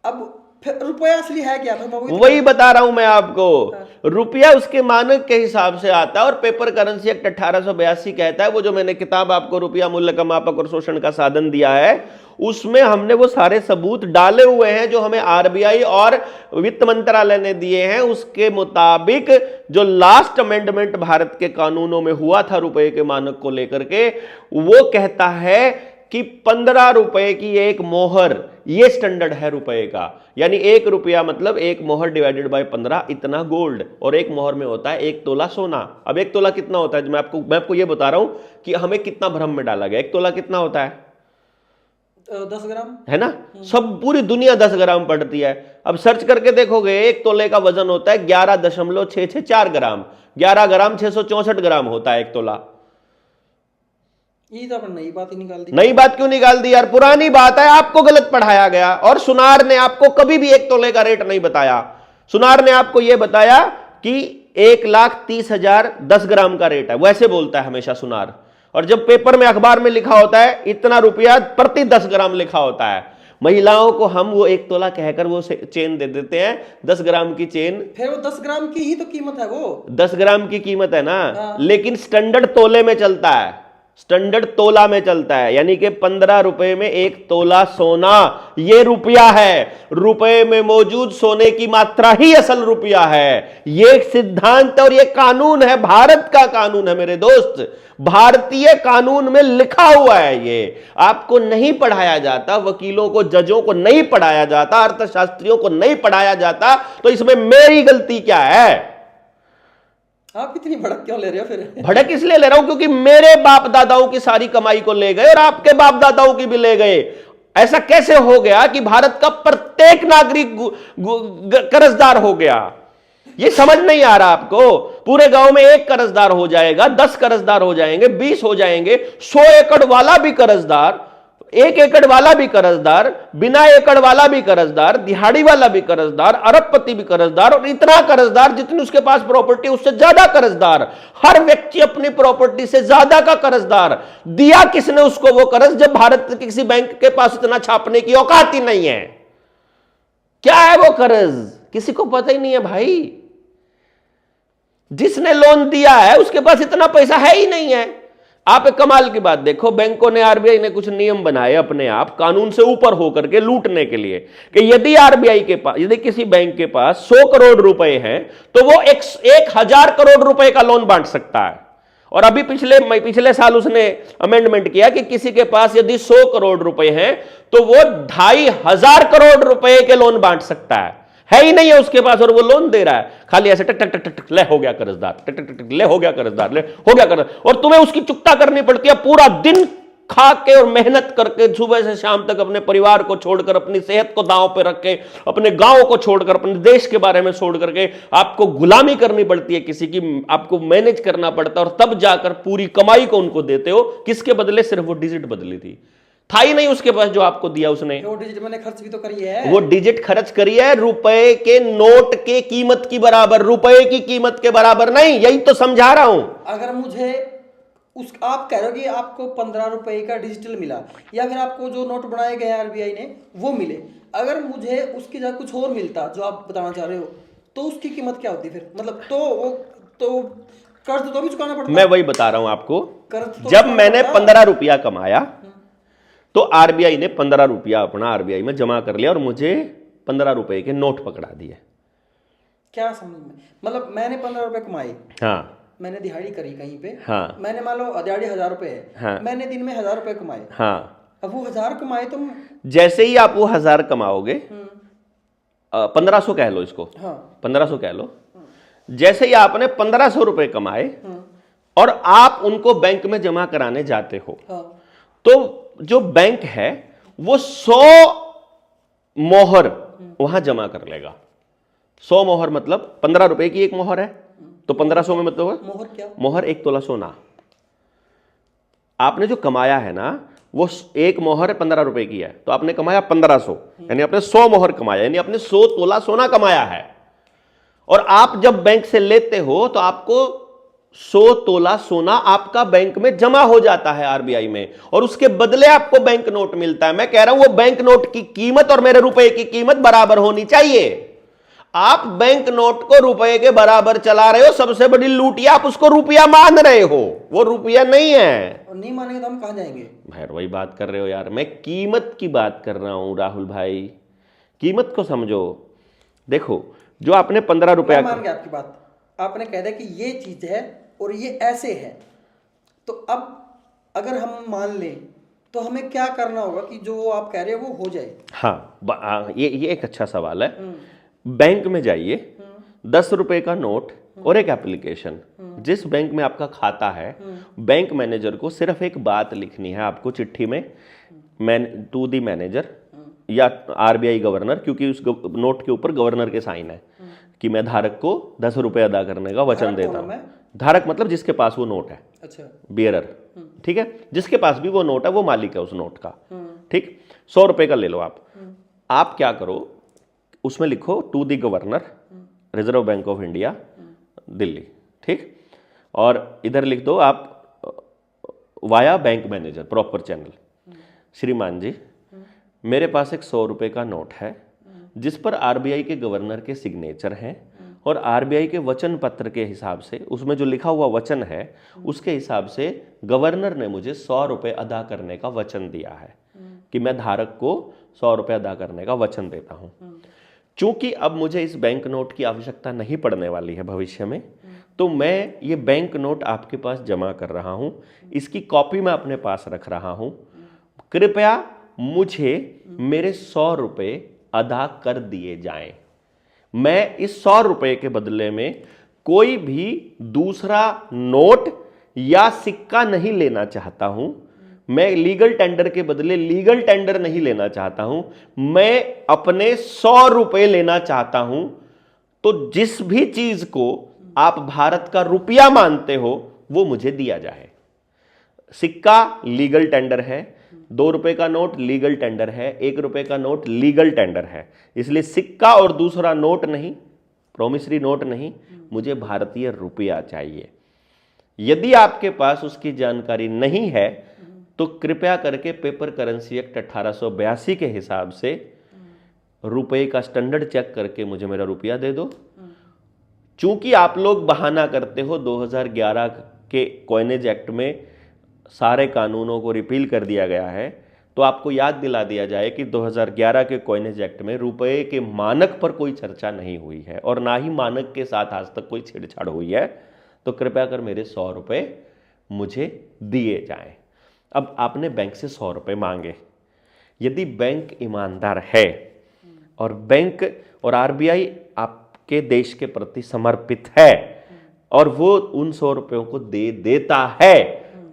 अब फिर रुपया असली है क्या?
वही बता रहा हूं मैं आपको। रुपया उसके मानक के हिसाब से आता है, और पेपर करेंसी एक्ट 1882 कहता है, वो जो मैंने किताब आपको रुपया मूल्य का मापक और शोषण का साधन दिया है, उसमें हमने वो सारे सबूत डाले हुए हैं जो हमें आरबीआई और वित्त मंत्रालय ने दिए हैं। उसके मुताबिक जो लास्ट अमेंडमेंट भारत के कानूनों में हुआ था रुपए के मानक को लेकर के, वो कहता है कि 15 रुपए की एक मोहर, ये स्टैंडर्ड है रुपए का। यानी 1 रुपया मतलब 1 मोहर डिवाइडेड बाय 15, इतना गोल्ड, और 1 मोहर में होता है 1 तोला सोना। अब 1 तोला कितना होता है? मैं आपको ये बता रहा हूं कि हमें कितना भ्रम में डाला गया। 1 तोला कितना होता है?
10 ग्राम है
ना। सब पूरी दुनिया 10 ग्राम पढ़ती है। अब सर्च करके देखोगे 1 तोले का वजन होता है 11.664 ग्राम। 11 ग्राम 664 ग्राम होता है 1 तोला।
ये तो अपन नई बात ही निकाल दी।
नई बात क्यों निकाल दी यार? पुरानी बात है, आपको गलत पढ़ाया गया। और सुनार ने आपको कभी भी 1 तोले का रेट नहीं बताया। सुनार ने आपको यह बताया कि 1,30,000 10 ग्राम का रेट है, वैसे बोलता है हमेशा सुनार। और जब पेपर में अखबार में लिखा होता है इतना रुपया प्रति 10 ग्राम लिखा होता है। महिलाओं को हम वो 1 तोला कहकर वो चेन दे देते हैं, 10 ग्राम की चेन।
फिर वो 10 ग्राम की ही तो कीमत है, वो
10 ग्राम की कीमत है ना। लेकिन स्टैंडर्ड तोले में चलता है, स्टैंडर्ड तोला में चलता है। यानी कि 15 रुपए में 1 तोला सोना, ये रुपया है। रुपए में मौजूद सोने की मात्रा ही असल रुपया है। ये सिद्धांत और ये कानून है, भारत का कानून है मेरे दोस्त। भारतीय कानून में लिखा हुआ है। ये आपको नहीं पढ़ाया जाता, वकीलों को, जजों को नहीं पढ़ाया जाता, अर्थशास्त्रियों को नहीं पढ़ाया जाता। तो इसमें मेरी गलती क्या है?
आप इतनी भड़क क्यों ले रहे हो फिर?
भड़क इसलिए ले रहा हूं क्योंकि मेरे बाप दादाओं की सारी कमाई को ले गए और आपके बाप दादाओं की भी ले गए। ऐसा कैसे हो गया कि भारत का प्रत्येक नागरिक कर्जदार हो गया? ये समझ नहीं आ रहा आपको। पूरे गांव में 1 कर्जदार हो जाएगा, 10 कर्जदार हो जाएंगे, 20 हो जाएंगे, 100 एकड़ वाला भी कर्जदार, 1 एकड़ वाला भी कर्जदार, बिना एकड़ वाला भी कर्जदार, दिहाड़ी वाला भी कर्जदार, अरबपति भी कर्जदार, और इतना कर्जदार जितनी उसके पास प्रॉपर्टी उससे ज्यादा कर्जदार। हर व्यक्ति अपनी प्रॉपर्टी से ज्यादा का कर्जदार। दिया किसने उसको वो कर्ज, जब भारत के किसी बैंक के पास इतना छापने की औकात ही नहीं है। क्या है वो कर्ज? किसी को पता ही नहीं है भाई। जिसने लोन दिया है उसके पास इतना पैसा है ही नहीं है। आप एक कमाल की बात देखो, बैंकों ने, आरबीआई ने कुछ नियम बनाए अपने आप कानून से ऊपर होकर के लूटने के लिए, कि यदि आरबीआई के पास, यदि किसी बैंक के पास 100 करोड़ रुपए हैं तो वो 1000 करोड़ रुपए का लोन बांट सकता है। और अभी पिछले साल उसने अमेंडमेंट किया कि किसी के पास यदि 100 करोड़ रुपए हैं तो वो 2,500 करोड़ रुपए के लोन बांट सकता है ही नहीं है उसके पास, और वो लोन दे रहा है खाली ऐसे टक टक टक टक, ले हो गया कर्जदार, टक टक टक ले हो गया कर्जदार, ले हो गया कर्जदार, और तुम्हें उसकी चुकता करनी पड़ती है पूरा दिन खा के और मेहनत करके, सुबह से शाम तक अपने परिवार को छोड़कर, अपनी सेहत को दांव पे रख के, अपने गांव को छोड़कर, अपने देश के बारे में छोड़ करके आपको गुलामी करनी पड़ती है किसी की, आपको मैनेज करना पड़ता है, और तब जाकर पूरी कमाई को उनको देते हो। किसके बदले? सिर्फ वो डिजिट बदली थी, था ही नहीं उसके पास जो आपको दिया उसने।
वो डिजिट मैंने खर्च भी तो करी है,
वो डिजिट खर्च करी है रुपए के नोट के कीमत की बराबर, रुपए की कीमत के बराबर नहीं। यही तो समझा रहा हूं।
अगर मुझे आप कह रहे हो कि आपको 15 रुपए का डिजिटल मिला, या फिर आपको जो नोट बनाए गए आरबीआई ने वो मिले, अगर मुझे उसकी जगह कुछ और मिलता जो आप बताना चाह रहे हो, तो उसकी कीमत क्या होती फिर? मतलब तो कर्ज तो भी चुकाना पड़ता।
मैं वही बता रहा हूं आपको,
कर्ज तो
जब मैंने 15 रुपया कमाया तो आरबीआई ने 15 रुपया अपना आरबीआई में जमा कर लिया और मुझे 15 रुपए के नोट पकड़ा दिए।
क्या समझ में? मतलब मैंने 15 रुपए कमाए,
हाँ,
मैंने दिहाड़ी करी कहीं पे,
हाँ,
मैंने मान लो दिहाड़ी 1000 रुपए है,
हाँ,
मैंने दिन में 1000 रुपए कमाए,
हाँ,
अब वो 1000 कमाए तो
जैसे ही आप वो 1000 कमाओगे, 1500 कह लो इसको,
हाँ
1500 कह लो, जैसे ही आपने 1500 रुपए कमाए और आप उनको बैंक में जमा कराने जाते हो,
हाँ,
तो जो बैंक है वो 100 मोहर वहां जमा कर लेगा। 100 मोहर मतलब 15 रुपए की एक मोहर है, तो 1500 में मतलब
मोहर क्या?
मोहर 1 तोला सोना। आपने जो कमाया है ना, वो एक मोहर 15 रुपए की है, तो आपने कमाया 1500, यानी आपने 100 मोहर कमाया, यानी आपने 100 तोला सोना कमाया है। और आप जब बैंक से लेते हो तो आपको 100 तोला सोना आपका बैंक में जमा हो जाता है आरबीआई में, और उसके बदले आपको बैंक नोट मिलता है। मैं कह रहा हूं वो बैंक नोट की कीमत और मेरे रुपए की कीमत बराबर होनी चाहिए। आप बैंक नोट को रुपए के बराबर चला रहे हो, सबसे बड़ी लूटिया आप उसको रुपया मान रहे हो, वो रुपया नहीं है।
और नहीं मानेंगे तो हम कहां जाएंगे?
भाई वही बात कर रहे हो यार, मैं कीमत की बात कर रहा हूं राहुल भाई, कीमत को समझो। देखो जो आपने 15 रुपया,
मान गया आपकी बात, आपने कह दिया कि ये चीज है और ये ऐसे है, तो अब अगर हम मान लें तो हमें क्या करना होगा कि जो आप कह रहे हो वो हो जाए?
हाँ, ये एक अच्छा सवाल है। बैंक में जाइए, 10 रुपए का नोट और एक एप्लीकेशन, जिस बैंक में आपका खाता है, बैंक मैनेजर को सिर्फ एक बात लिखनी है आपको चिट्ठी में, टू दी मैनेजर या आरबीआई गवर्नर, क्योंकि उस नोट के ऊपर गवर्नर के साइन है कि मैं धारक को 10 रुपए अदा करने का वचन देता हूं। धारक मतलब जिसके पास वो नोट है, अच्छा, बियरर, ठीक है, जिसके पास भी वो नोट है वो मालिक है उस नोट का, ठीक। 100 रुपए का ले लो आप क्या करो, उसमें लिखो to the governor, Reserve Bank of India, Delhi, ठीक, और इधर लिख दो आप via bank manager, proper channel, श्रीमान जी मेरे पास एक 100 रुपए का नोट है जिस पर आरबीआई के गवर्नर के सिग्नेचर हैं, और आरबीआई के वचन पत्र के हिसाब से, उसमें जो लिखा हुआ वचन है उसके हिसाब से गवर्नर ने मुझे 100 रुपए अदा करने का वचन दिया है कि मैं धारक को 100 रुपए अदा करने का वचन देता हूं। चूंकि अब मुझे इस बैंक नोट की आवश्यकता नहीं पड़ने वाली है भविष्य में, तो मैं ये बैंक नोट आपके पास जमा कर रहा हूं, इसकी कॉपी मैं अपने पास रख रहा हूं, कृपया मुझे मेरे 100 रुपए अदा कर दिए जाएं। मैं इस 100 रुपए के बदले में कोई भी दूसरा नोट या सिक्का नहीं लेना चाहता हूं, मैं लीगल टेंडर के बदले लीगल टेंडर नहीं लेना चाहता हूं, मैं अपने 100 रुपए लेना चाहता हूं। तो जिस भी चीज को आप भारत का रुपया मानते हो वो मुझे दिया जाए। सिक्का लीगल टेंडर है, 2 रुपए का नोट लीगल टेंडर है, 1 रुपए का नोट लीगल टेंडर है, इसलिए सिक्का और दूसरा नोट नहीं, प्रोमिसरी नोट नहीं, मुझे भारतीय रुपया चाहिए। यदि आपके पास उसकी जानकारी नहीं है तो कृपया करके पेपर करेंसी एक्ट 1882 के हिसाब से रुपए का स्टैंडर्ड चेक करके मुझे मेरा रुपया दे दो। चूंकि आप लोग बहाना करते हो 2011 के कॉइनेज एक्ट में सारे कानूनों को रिपील कर दिया गया है, तो आपको याद दिला दिया जाए कि 2011 के कॉइनेज एक्ट में रुपए के मानक पर कोई चर्चा नहीं हुई है और ना ही मानक के साथ आज तक कोई छेड़छाड़ हुई है। तो कृपया कर मेरे 100 रुपए मुझे दिए जाएं। अब आपने बैंक से 100 रुपये मांगे, यदि बैंक ईमानदार है और बैंक और आरबीआई आपके देश के प्रति समर्पित है और वो उन 100 रुपयों को दे देता है,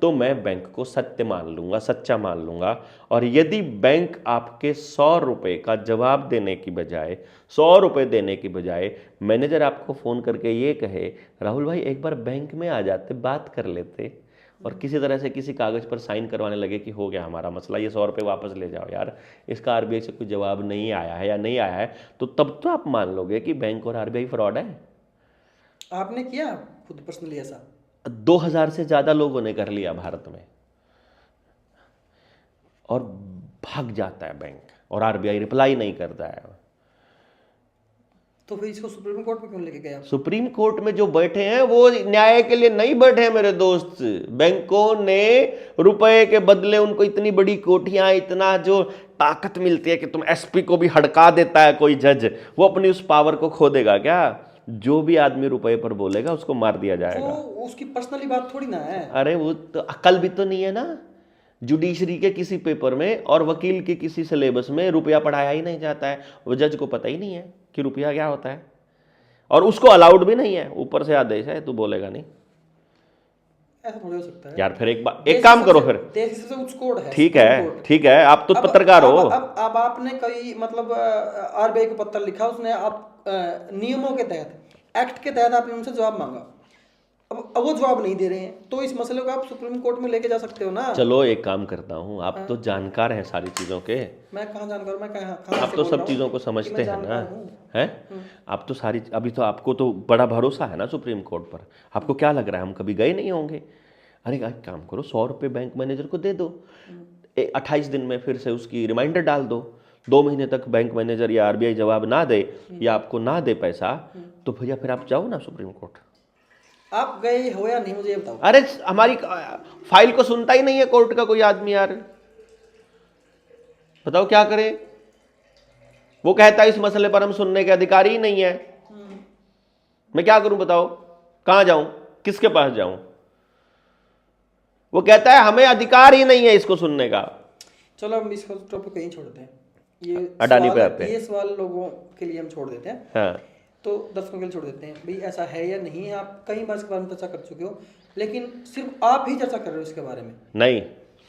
तो मैं बैंक को सत्य मान लूंगा, सच्चा मान लूंगा। और यदि बैंक आपके 100 रुपये का जवाब देने की बजाय, 100 रुपये देने की बजाय, मैनेजर आपको फ़ोन करके ये कहे राहुल भाई एक बार बैंक में आ जाते, बात कर लेते, और किसी तरह से किसी कागज़ पर साइन करवाने लगे कि हो गया हमारा मसला, ये 100 रुपये वापस ले जाओ यार, इसका आरबीआई से कोई जवाब नहीं आया है या नहीं आया है, तो तब तो आप मान लोगे कि बैंक और आरबीआई फ्रॉड है।
आपने किया खुद पर्सनली ऐसा?
2000 से ज़्यादा लोगों ने कर लिया भारत में, और भाग जाता है बैंक और आरबीआई रिप्लाई नहीं करता है।
तो फिर इसको सुप्रीम कोर्ट में क्यों लेके गए आप?
सुप्रीम कोर्ट में जो बैठे हैं वो न्याय के लिए नहीं बैठे हैं मेरे दोस्त। बैंकों ने रुपए के बदले उनको इतनी बड़ी कोठियां, इतना जो ताकत मिलती है कि तुम एसपी को भी हड़का देता है कोई जज, वो अपनी उस पावर को खो देगा क्या? जो भी आदमी रुपए पर बोलेगा उसको मार दिया जाएगा।
वो उसकी पर्सनली बात थोड़ी ना है।
अरे वो तो अकल भी तो नहीं है ना। जुडिशरी के किसी पेपर में और वकील के किसी सिलेबस में रुपया पढ़ाया ही नहीं जाता है, वो जज को पता ही नहीं है कि रुपया क्या होता है, और उसको अलाउड भी नहीं है, ऊपर से आदेश है तू बोलेगा नहीं।
ऐसा थोड़ी हो सकता है
यार फिर एक काम करो, फिर
देश से उच्च कोड है,
ठीक है ठीक है, आप तो पत्रकार हो।
अब आपने कई मतलब आरबीआई को पत्र लिखा, उसने आप नियमों के तहत, एक्ट के तहत आपने उनसे जवाब मांगा, अब वो जवाब नहीं दे रहे हैं, तो इस मसले को आप सुप्रीम कोर्ट में लेके जा सकते हो ना।
चलो एक काम करता हूँ, आप तो जानकार हैं सारी चीज़ों के।
मैं कहाँ जानकार, मैं कहाँ
आप तो सब चीज़ों को समझते हैं ना, हैं? आप तो सारी, अभी तो आपको तो बड़ा भरोसा है ना सुप्रीम कोर्ट पर, आपको क्या लग रहा है हम कभी गए नहीं होंगे? अरे एक काम करो, 100 रुपये बैंक मैनेजर को दे दो, 28 दिन में फिर से उसकी रिमाइंडर डाल दो, 2 महीने तक बैंक मैनेजर या आरबीआई जवाब ना दे या आपको ना दे पैसा, तो भैया फिर आप जाओ ना सुप्रीम कोर्ट।
आप गए हो या नहीं मुझे बताओ।
अरे हमारी फाइल को सुनता ही नहीं है कोर्ट का कोई आदमी यार, बताओ क्या करे? वो कहता है इस मसले पर हम सुनने के अधिकारी ही नहीं है। मैं क्या करूं बताओ, कहां जाऊं, किसके पास जाऊं? वो कहता है हमें अधिकार ही नहीं है इसको सुनने का।
चलो हम इस टॉपिक को यहीं छोड़ते हैं, ये
अडानी पे आते हैं,
ये सवाल लोगों के लिए हम छोड़ देते हैं।
हाँ।
तो दर्शकों के लिए छोड़ देते हैं भाई, ऐसा है या नहीं है। आप कई बार इसके बारे में चर्चा कर चुके हो, लेकिन सिर्फ आप ही चर्चा कर रहे हो इसके बारे में।
नहीं,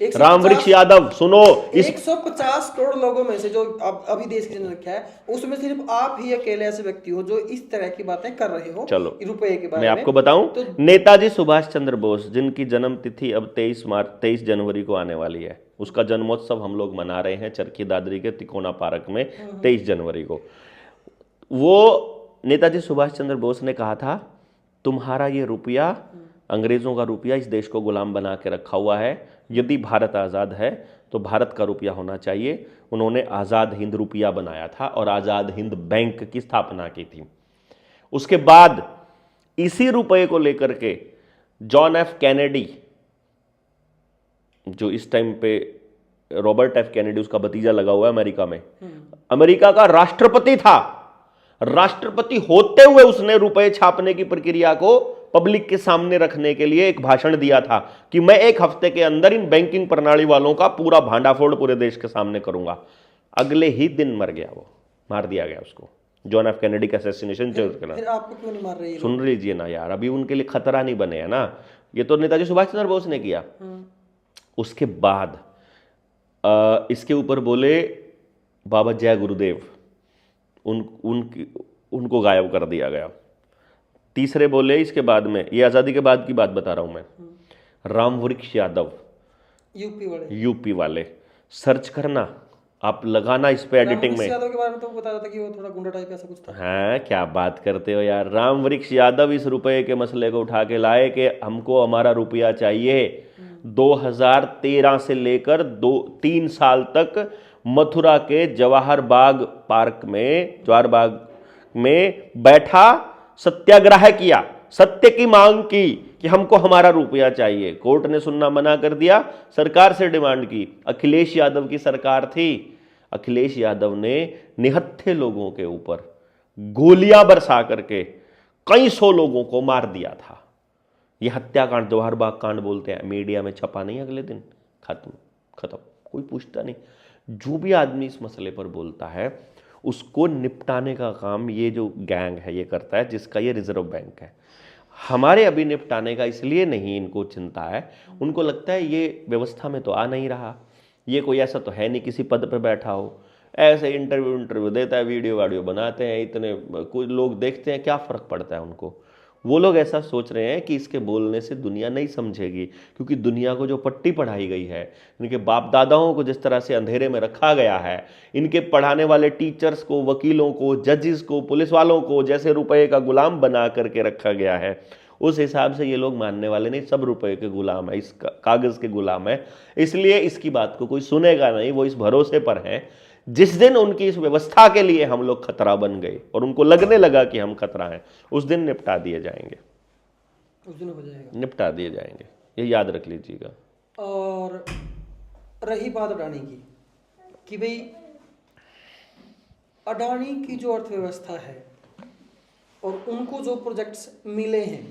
रामवृक्ष यादव सुनो,
150 करोड़ लोगों में से जो अभी देश की जनसंख्या है, उसमें सिर्फ आप ही अकेले ऐसे व्यक्ति हो जो इस तरह की बातें कर रहे हो।
चलो
रुपए के बारे
मैं आपको बताऊं, तो नेताजी सुभाष चंद्र बोस जिनकी जन्म तिथि अब 23 जनवरी को आने वाली है, उसका जन्मोत्सव हम लोग मना रहे हैं चरखी दादरी के तिकोना पार्क में 23 जनवरी को। वो नेताजी सुभाष चंद्र बोस ने कहा था, तुम्हारा ये रुपया, अंग्रेजों का रुपया इस देश को गुलाम बना के रखा हुआ है, यदि भारत आज़ाद है तो भारत का रुपया होना चाहिए। उन्होंने आज़ाद हिंद रुपया बनाया था और आज़ाद हिंद बैंक की स्थापना की थी। उसके बाद इसी रुपये को लेकर के जॉन एफ कैनेडी, जो इस टाइम पे रॉबर्ट एफ कैनेडी उसका भतीजा लगा हुआ है अमेरिका में, अमेरिका का राष्ट्रपति था, राष्ट्रपति होते हुए उसने रुपए छापने की प्रक्रिया को पब्लिक के सामने रखने के लिए एक भाषण दिया था कि मैं 1 हफ्ते के अंदर इन बैंकिंग प्रणाली वालों का पूरा भांडाफोड़ पूरे देश के सामने करूंगा। अगले ही दिन मर गया, वो मार दिया गया उसको, जॉन एफ कैनेडी का असैसिनेशन चल रहा।
फिर आपको क्यों नहीं मार रही है?
सुन लीजिए ना यार, अभी उनके लिए खतरा नहीं बने हैं ना, ये तो नेताजी सुभाष चंद्र बोस ने किया। उसके बाद इसके ऊपर बोले बाबा जय गुरुदेव, उनको गायब कर दिया गया। तीसरे बोले इसके बाद में, ये आज़ादी के बाद की बात बता रहा हूं मैं, रामवृक्ष यादव, यूपी वाले, सर्च करना आप, लगाना इस पे एडिटिंग में।
यादव के बारे में तो बता रहा था कि वो थोड़ा गुंडा टाइप ऐसा कुछ था।
हाँ, क्या बात करते हो यार। रामवृक्ष यादव इस रुपए के मसले को उठा के लाए कि हमको हमारा रुपया चाहिए। 2013 से लेकर 3 साल तक मथुरा के जवाहर बाग पार्क में, जवाहर बाग में बैठा, सत्याग्रह किया, सत्य की मांग की कि हमको हमारा रुपया चाहिए। कोर्ट ने सुनना मना कर दिया, सरकार से डिमांड की। अखिलेश यादव की सरकार थी, अखिलेश यादव ने निहत्थे लोगों के ऊपर गोलियां बरसा करके कई 100 लोगों को मार दिया था। ये हत्याकांड, जवाहर बाग कांड बोलते हैं, मीडिया में छपा नहीं, अगले दिन खत्म, कोई पूछता नहीं। जो भी आदमी इस मसले पर बोलता है उसको निपटाने का काम ये जो गैंग है ये करता है, जिसका ये रिजर्व बैंक है। हमारे अभी निपटाने का इसलिए नहीं इनको चिंता है, उनको लगता है ये व्यवस्था में तो आ नहीं रहा, ये कोई ऐसा तो है नहीं किसी पद पर बैठा हो, ऐसे इंटरव्यू देता है, वीडियो बनाते हैं, इतने कुछ लोग देखते हैं, क्या फ़र्क पड़ता है उनको। वो लोग ऐसा सोच रहे हैं कि इसके बोलने से दुनिया नहीं समझेगी, क्योंकि दुनिया को जो पट्टी पढ़ाई गई है, इनके बाप दादाओं को जिस तरह से अंधेरे में रखा गया है, इनके पढ़ाने वाले टीचर्स को, वकीलों को, जजेस को, पुलिस वालों को जैसे रुपए का गुलाम बना करके रखा गया है, उस हिसाब से ये लोग मानने वाले नहीं, सब रुपए के गुलाम है, इस कागज़ के गुलाम है। इसलिए इसकी बात को कोई सुनेगा नहीं। वो इस भरोसे पर है जिस दिन उनकी इस व्यवस्था के लिए हम लोग खतरा बन गए और उनको लगने लगा कि हम खतरा हैं, उस दिन निपटा दिए जाएंगे,
उस दिन हो जाएगा,
निपटा दिए जाएंगे, ये याद रख लीजिएगा।
और रही बात अडानी की, कि भाई अडानी की जो अर्थव्यवस्था है और उनको जो प्रोजेक्ट्स मिले हैं,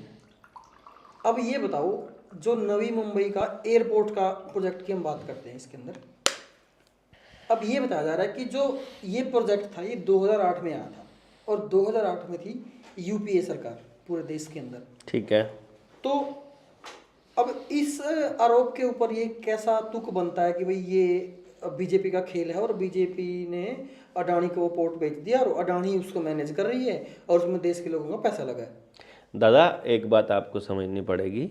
अब ये बताओ, जो नवी मुंबई का एयरपोर्ट का प्रोजेक्ट की हम बात करते हैं इसके अंदर, अब ये बताया जा रहा है कि जो ये प्रोजेक्ट था ये 2008 में आया था और 2008 में थी यूपीए सरकार पूरे देश के अंदर,
ठीक है।
तो अब इस आरोप के ऊपर ये कैसा तुक बनता है कि भाई ये बीजेपी का खेल है और बीजेपी ने अडानी को वो पोर्ट बेच दिया और अडानी उसको मैनेज कर रही है और उसमें देश के लोगों का पैसा लगा है।
दादा एक बात आपको समझनी पड़ेगी,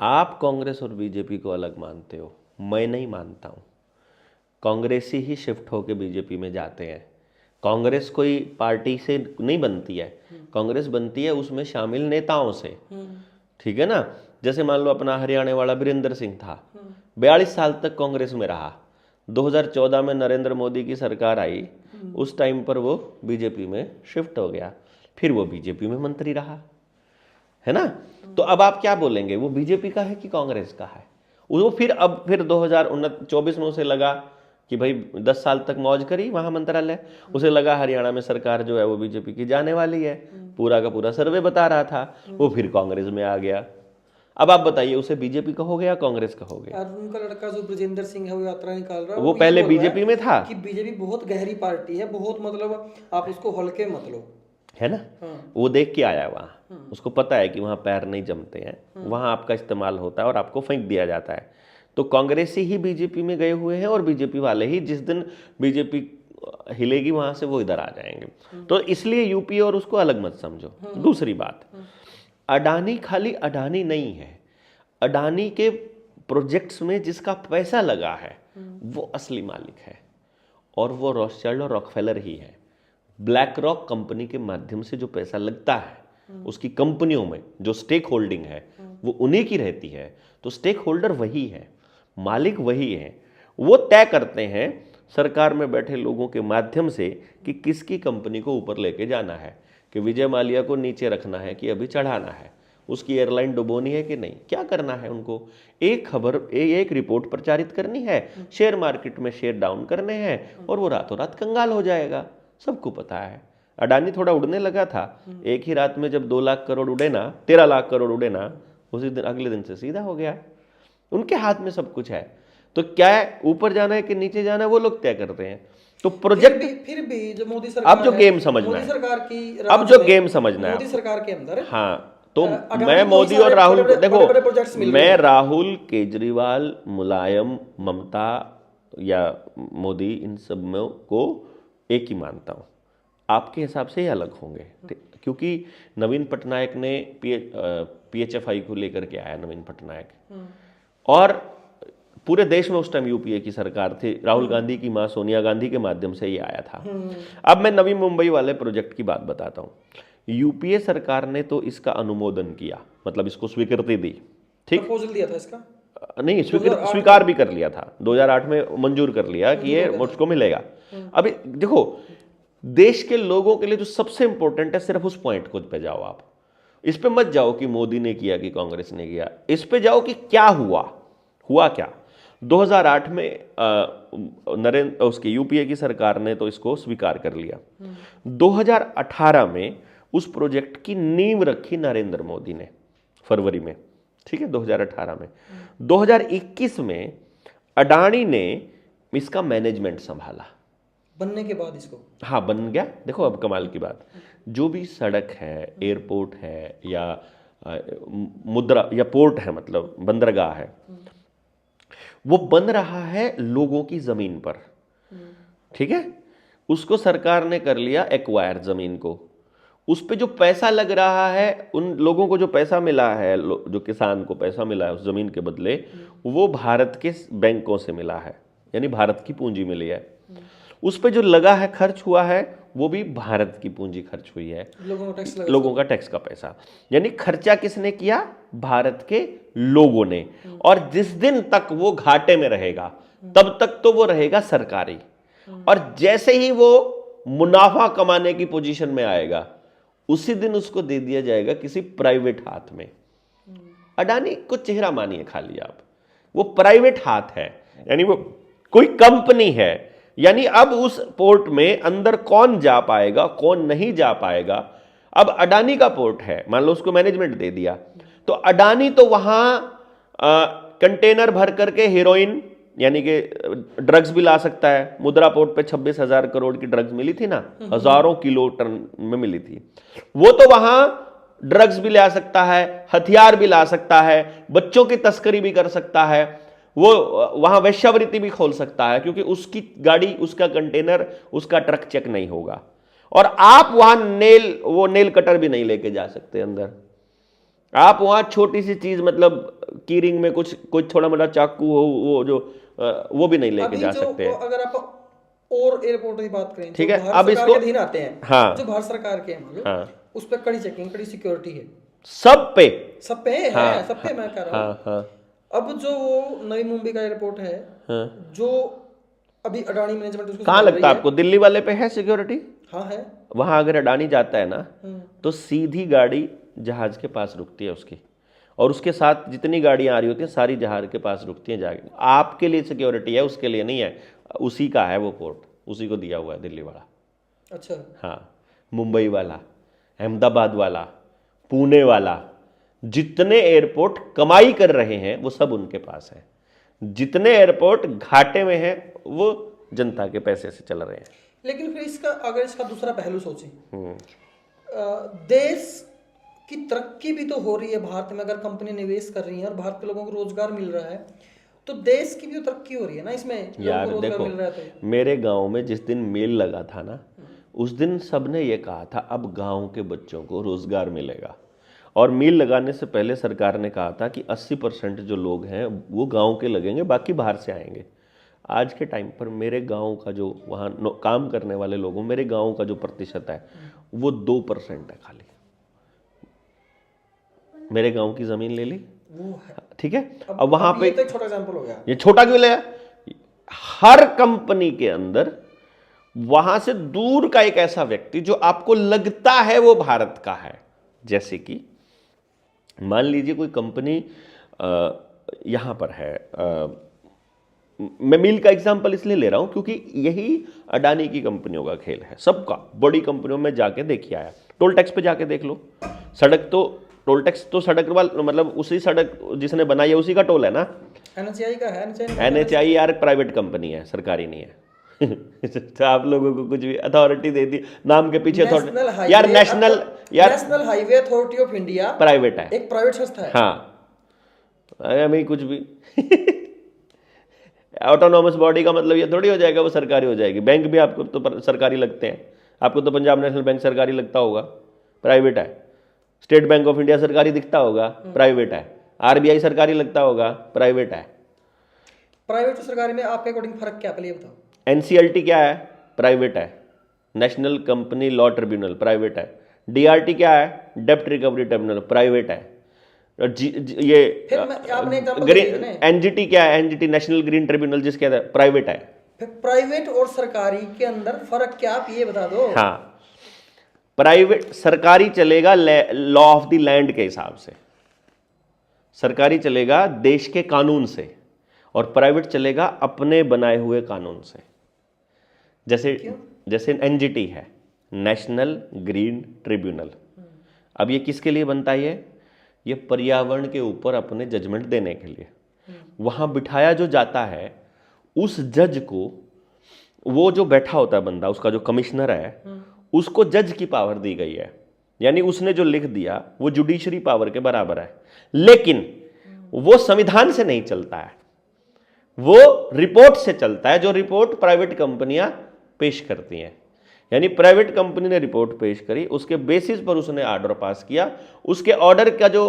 आप कांग्रेस और बीजेपी को अलग मानते हो, मैं नहीं मानता हूँ। कांग्रेसी ही शिफ्ट होकर बीजेपी में जाते हैं। कांग्रेस कोई पार्टी से नहीं बनती है, कांग्रेस बनती है उसमें शामिल नेताओं से, ठीक है ना। जैसे मान लो अपना हरियाणा वाला वीरेंद्र सिंह था, 42 साल तक कांग्रेस में रहा, 2014 में नरेंद्र मोदी की सरकार आई, उस टाइम पर वो बीजेपी में शिफ्ट हो गया, फिर वो बीजेपी में मंत्री रहा, है ना। तो अब आप क्या बोलेंगे, वो बीजेपी का है कि कांग्रेस का है? वो फिर 2024 में उसे लगा कि भाई 10 साल तक मौज करी वहाँ मंत्रालय, उसे लगा हरियाणा में सरकार जो है वो बीजेपी की जाने वाली है, पूरा का पूरा सर्वे बता रहा था, वो फिर कांग्रेस में आ गया। अब आप बताइए उसे बीजेपी का हो गया कांग्रेस का हो गया?
और उनका लड़का जो ब्रजेंद्र सिंह है वो यात्रा निकाल रहा है,
वो पहले बीजेपी में था
कि बीजेपी बहुत गहरी पार्टी है, बहुत मतलब आप उसको हल्के मत लो,
है ना। वो देख के आया वहाँ, उसको पता है कि वहाँ पैर नहीं जमते हैं, वहाँ आपका इस्तेमाल होता है और आपको फेंक दिया जाता है। तो कांग्रेसी ही बीजेपी में गए हुए हैं और बीजेपी वाले ही जिस दिन बीजेपी हिलेगी वहाँ से वो इधर आ जाएंगे। तो इसलिए यूपी और उसको अलग मत समझो। दूसरी बात, अडानी खाली अडानी नहीं है, अडानी के प्रोजेक्ट्स में जिसका पैसा लगा है वो असली मालिक है, और वो रॉथस्चाइल्ड और रॉकफेलर ही है। ब्लैक रॉक कंपनी के माध्यम से जो पैसा लगता है उसकी कंपनियों में जो स्टेक होल्डिंग है वो उन्हीं की रहती है। तो स्टेक होल्डर वही है, मालिक वही है, वो तय करते हैं सरकार में बैठे लोगों के माध्यम से कि किसकी कंपनी को ऊपर लेके जाना है, कि विजय माल्या को नीचे रखना है कि अभी चढ़ाना है, उसकी एयरलाइन डुबोनी है कि नहीं, क्या करना है उनको। एक खबर एक रिपोर्ट प्रचारित करनी है, शेयर मार्केट में शेयर डाउन करने हैं और वो रातों रात कंगाल हो जाएगा, सबको पता है। अडानी थोड़ा उड़ने लगा था, एक ही रात में जब 2 लाख करोड़ उड़े ना, 13 लाख करोड़ उड़े ना, उसी दिन अगले दिन से सीधा हो गया। उनके हाथ में सब कुछ है, तो क्या है ऊपर जाना है कि नीचे जाना है वो लोग तय करते हैं। तो प्रोजेक्ट
फिर भी जो मोदी सरकार
अब जो गेम समझना
मोदी
है,
सरकार की
अब जो गेम समझना है
मोदी सरकार के अंदर,
हाँ, तो मैं मोदी और राहुल को देखो, मैं राहुल, केजरीवाल, मुलायम, ममता या मोदी, इन सब में को एक ही मानता हूँ। आपके हिसाब से ये अलग होंगे, क्योंकि नवीन पटनायक ने PHFI को लेकर के आया, नवीन पटनायक, और पूरे देश में उस टाइम यूपीए की सरकार थी, राहुल गांधी की मां सोनिया गांधी के माध्यम से ये आया था। अब मैं नवी मुंबई वाले प्रोजेक्ट की बात बताता हूँ। यूपीए सरकार ने तो इसका अनुमोदन किया, मतलब इसको स्वीकृति दी, ठीक,
प्रपोजल दिया था इसका,
नहीं स्वीकार भी कर लिया था, 2008 में मंजूर कर लिया कि ये मुझको मिलेगा। अभी देखो, देश के लोगों के लिए जो सबसे इंपॉर्टेंट है, सिर्फ उस पॉइंट को पे जाओ आप, इस पे मत जाओ कि मोदी ने किया कि कांग्रेस ने किया, इस पे जाओ कि क्या हुआ क्या। 2008 में उसके यूपीए की सरकार ने तो इसको स्वीकार कर लिया। 2018 में उस प्रोजेक्ट की नींव रखी नरेंद्र मोदी ने, फरवरी में ठीक है, 2018 में। 2021 में अडानी ने इसका मैनेजमेंट संभाला
बनने के बाद इसको।
हाँ, बन गया। देखो अब कमाल की बात, जो भी सड़क है, एयरपोर्ट है या मुद्रा या पोर्ट है, मतलब बंदरगाह है, वो बन रहा है लोगों की जमीन पर। ठीक है, उसको सरकार ने कर लिया एक्वायर, जमीन को। उस पे जो पैसा लग रहा है, उन लोगों को जो पैसा मिला है, जो किसान को पैसा मिला है उस जमीन के बदले, वो भारत के बैंकों से मिला है, यानी भारत की पूंजी मिली है। उस पे जो लगा है, खर्च हुआ है, वो भी भारत की पूंजी खर्च हुई है, लोगों का टैक्स का पैसा। यानी खर्चा किसने किया? भारत के लोगों ने। और जिस दिन तक वो घाटे में रहेगा तब तक तो वो रहेगा सरकारी, और जैसे ही वो मुनाफा कमाने की पोजीशन में आएगा उसी दिन उसको दे दिया जाएगा किसी प्राइवेट हाथ में। अडानी को चेहरा मानिए खाली आप, वो प्राइवेट हाथ है, यानी वो कोई कंपनी है। यानी अब उस पोर्ट में अंदर कौन जा पाएगा, कौन नहीं जा पाएगा, अब अडानी का पोर्ट है, मान लो उसको मैनेजमेंट दे दिया, तो अडानी तो वहां कंटेनर भर करके हेरोइन यानी कि ड्रग्स भी ला सकता है। मुद्रा पोर्ट पे 26,000 करोड़ की ड्रग्स मिली थी ना, हजारों किलो टन में मिली थी। वो तो वहां ड्रग्स भी ला सकता है, हथियार भी ला सकता है, बच्चों की तस्करी भी कर सकता है, वो वहां वेश्यावृत्ति भी खोल सकता है, क्योंकि उसकी गाड़ी, उसका कंटेनर, उसका ट्रक चेक नहीं होगा। और आप वहां नेल कटर भी नहीं लेके जा सकते अंदर। आप वहां छोटी सी चीज, मतलब कीरिंग में कुछ थोड़ा मोटा चाकू हो, वो भी नहीं लेके जा सकते हैं।
अगर आप और एयरपोर्ट की बात करें,
ठीक है, अब इसको
अधीन आते हैं,
हाँ,
जो भारत सरकार के हैं, हाँ, उस पर कड़ी चेकिंग, कड़ी सिक्योरिटी है,
सब पे
है,
हाँ,
सब पे मैं कह रहा हूँ।
हाँ।
अब जो वो नई मुंबई का एयरपोर्ट है, हाँ, जो अभी अडानी मैनेजमेंट उसको
कहाँ लगता है आपको? दिल्ली वाले पे है सिक्योरिटी?
हाँ है।
वहां अगर अडानी जाता है ना, तो सीधी गाड़ी जहाज के पास रुकती है उसकी, और उसके साथ जितनी गाड़ियां आ रही होती हैं सारी जहाज के पास रुकती हैं जाके। आपके लिए सिक्योरिटी है, उसके लिए नहीं है, उसी का है वो पोर्ट, उसी को दिया हुआ है दिल्ली वाला।
अच्छा, हाँ,
मुंबई वाला, अहमदाबाद वाला, पुणे वाला, जितने एयरपोर्ट कमाई कर रहे हैं वो सब उनके पास है। जितने एयरपोर्ट घाटे में हैं वो जनता के पैसे से चल रहे हैं।
लेकिन फिर अगर इसका दूसरा पहलू सोचें, देश की तरक्की भी तो हो रही है भारत में, अगर कंपनी निवेश कर रही है और भारत के लोगों को रोजगार मिल रहा है, तो देश की भी तो तरक्की हो रही है ना इसमें।
यार देखो, मिल रहा है तो। मेरे गांव में जिस दिन मेल लगा था ना, उस दिन सबने ये कहा था अब गांव के बच्चों को रोजगार मिलेगा। और मील लगाने से पहले सरकार ने कहा था कि 80% जो लोग हैं वो गांव के लगेंगे, बाकी बाहर से आएंगे। आज के टाइम पर मेरे गांव का जो वहाँ काम करने वाले लोगों, मेरे गांव का जो प्रतिशत है वो 2% है खाली। मेरे गांव की जमीन ले ली, ठीक है, अब वहां पे
तो छोटा एग्जांपल हो गया।
ये छोटा क्यों लिया? हर कंपनी के अंदर वहां से दूर का एक ऐसा व्यक्ति जो आपको लगता है वो भारत का है, जैसे कि मान लीजिए कोई कंपनी यहां पर है, मैं मिल का एग्जांपल इसलिए ले रहा हूं क्योंकि यही अडानी की कंपनियों का खेल है, सबका। बड़ी कंपनियों में जाके देखिए आया, टोल टैक्स पे जाके देख लो, सड़क तो टोल टैक्स तो सड़क वाला, मतलब उसी सड़क जिसने बनाई है उसी का टोल है ना।
एनएचआई का है,
एनएचआई यार प्राइवेट कंपनी है, सरकारी नहीं है। तो आप लोगों को कुछ भी अथॉरिटी दे दी, नाम के पीछे यार
national highway authority of India
private है,
एक प्राइवेट संस्था है।
हाँ, अरे कुछ भी ऑटोनॉमस बॉडी का मतलब ये थोड़ी हो जाएगा वो सरकारी हो जाएगी। बैंक भी आपको तो सरकारी लगते हैं, आपको तो पंजाब नेशनल बैंक सरकारी लगता होगा, प्राइवेट है। स्टेट बैंक ऑफ इंडिया सरकारी दिखता होगा, प्राइवेट है। आरबीआई सरकारी लगता होगा, प्राइवेट है।
प्राइवेट और सरकारी में आपके अकॉर्डिंग फर्क क्या, पहले बताओ।
एनसीएलटी क्या है? प्राइवेट है। National company law tribunal private है। डीआरटी क्या है? डेप्ट रिकवरी ट्रिब्यूनल प्राइवेट है। ये एनजीटी क्या है? एनजीटी नेशनल ग्रीन ट्रिब्यूनल जिसके अंदर प्राइवेट है।
फिर प्राइवेट और सरकारी के अंदर फर्क क्या, आप ये बता दो।
हाँ, प्राइवेट सरकारी चलेगा लॉ ऑफ द लैंड के हिसाब से, सरकारी चलेगा देश के कानून से, और प्राइवेट चलेगा अपने बनाए हुए कानून से। जैसे एनजीटी है, नेशनल ग्रीन ट्रिब्यूनल। अब ये किसके लिए बनता है? ये पर्यावरण के ऊपर अपने जजमेंट देने के लिए। वहां बिठाया जो जाता है उस जज को, वो जो बैठा होता है बंदा, उसका जो कमिश्नर है, उसको जज की पावर दी गई है। यानी उसने जो लिख दिया वो जुडिशरी पावर के बराबर है, लेकिन वो संविधान से नहीं चलता है, वो रिपोर्ट से चलता है, जो रिपोर्ट प्राइवेट कंपनियां पेश करती हैं। यानी प्राइवेट कंपनी ने रिपोर्ट पेश करी, उसके बेसिस पर उसने ऑर्डर पास किया, उसके ऑर्डर का जो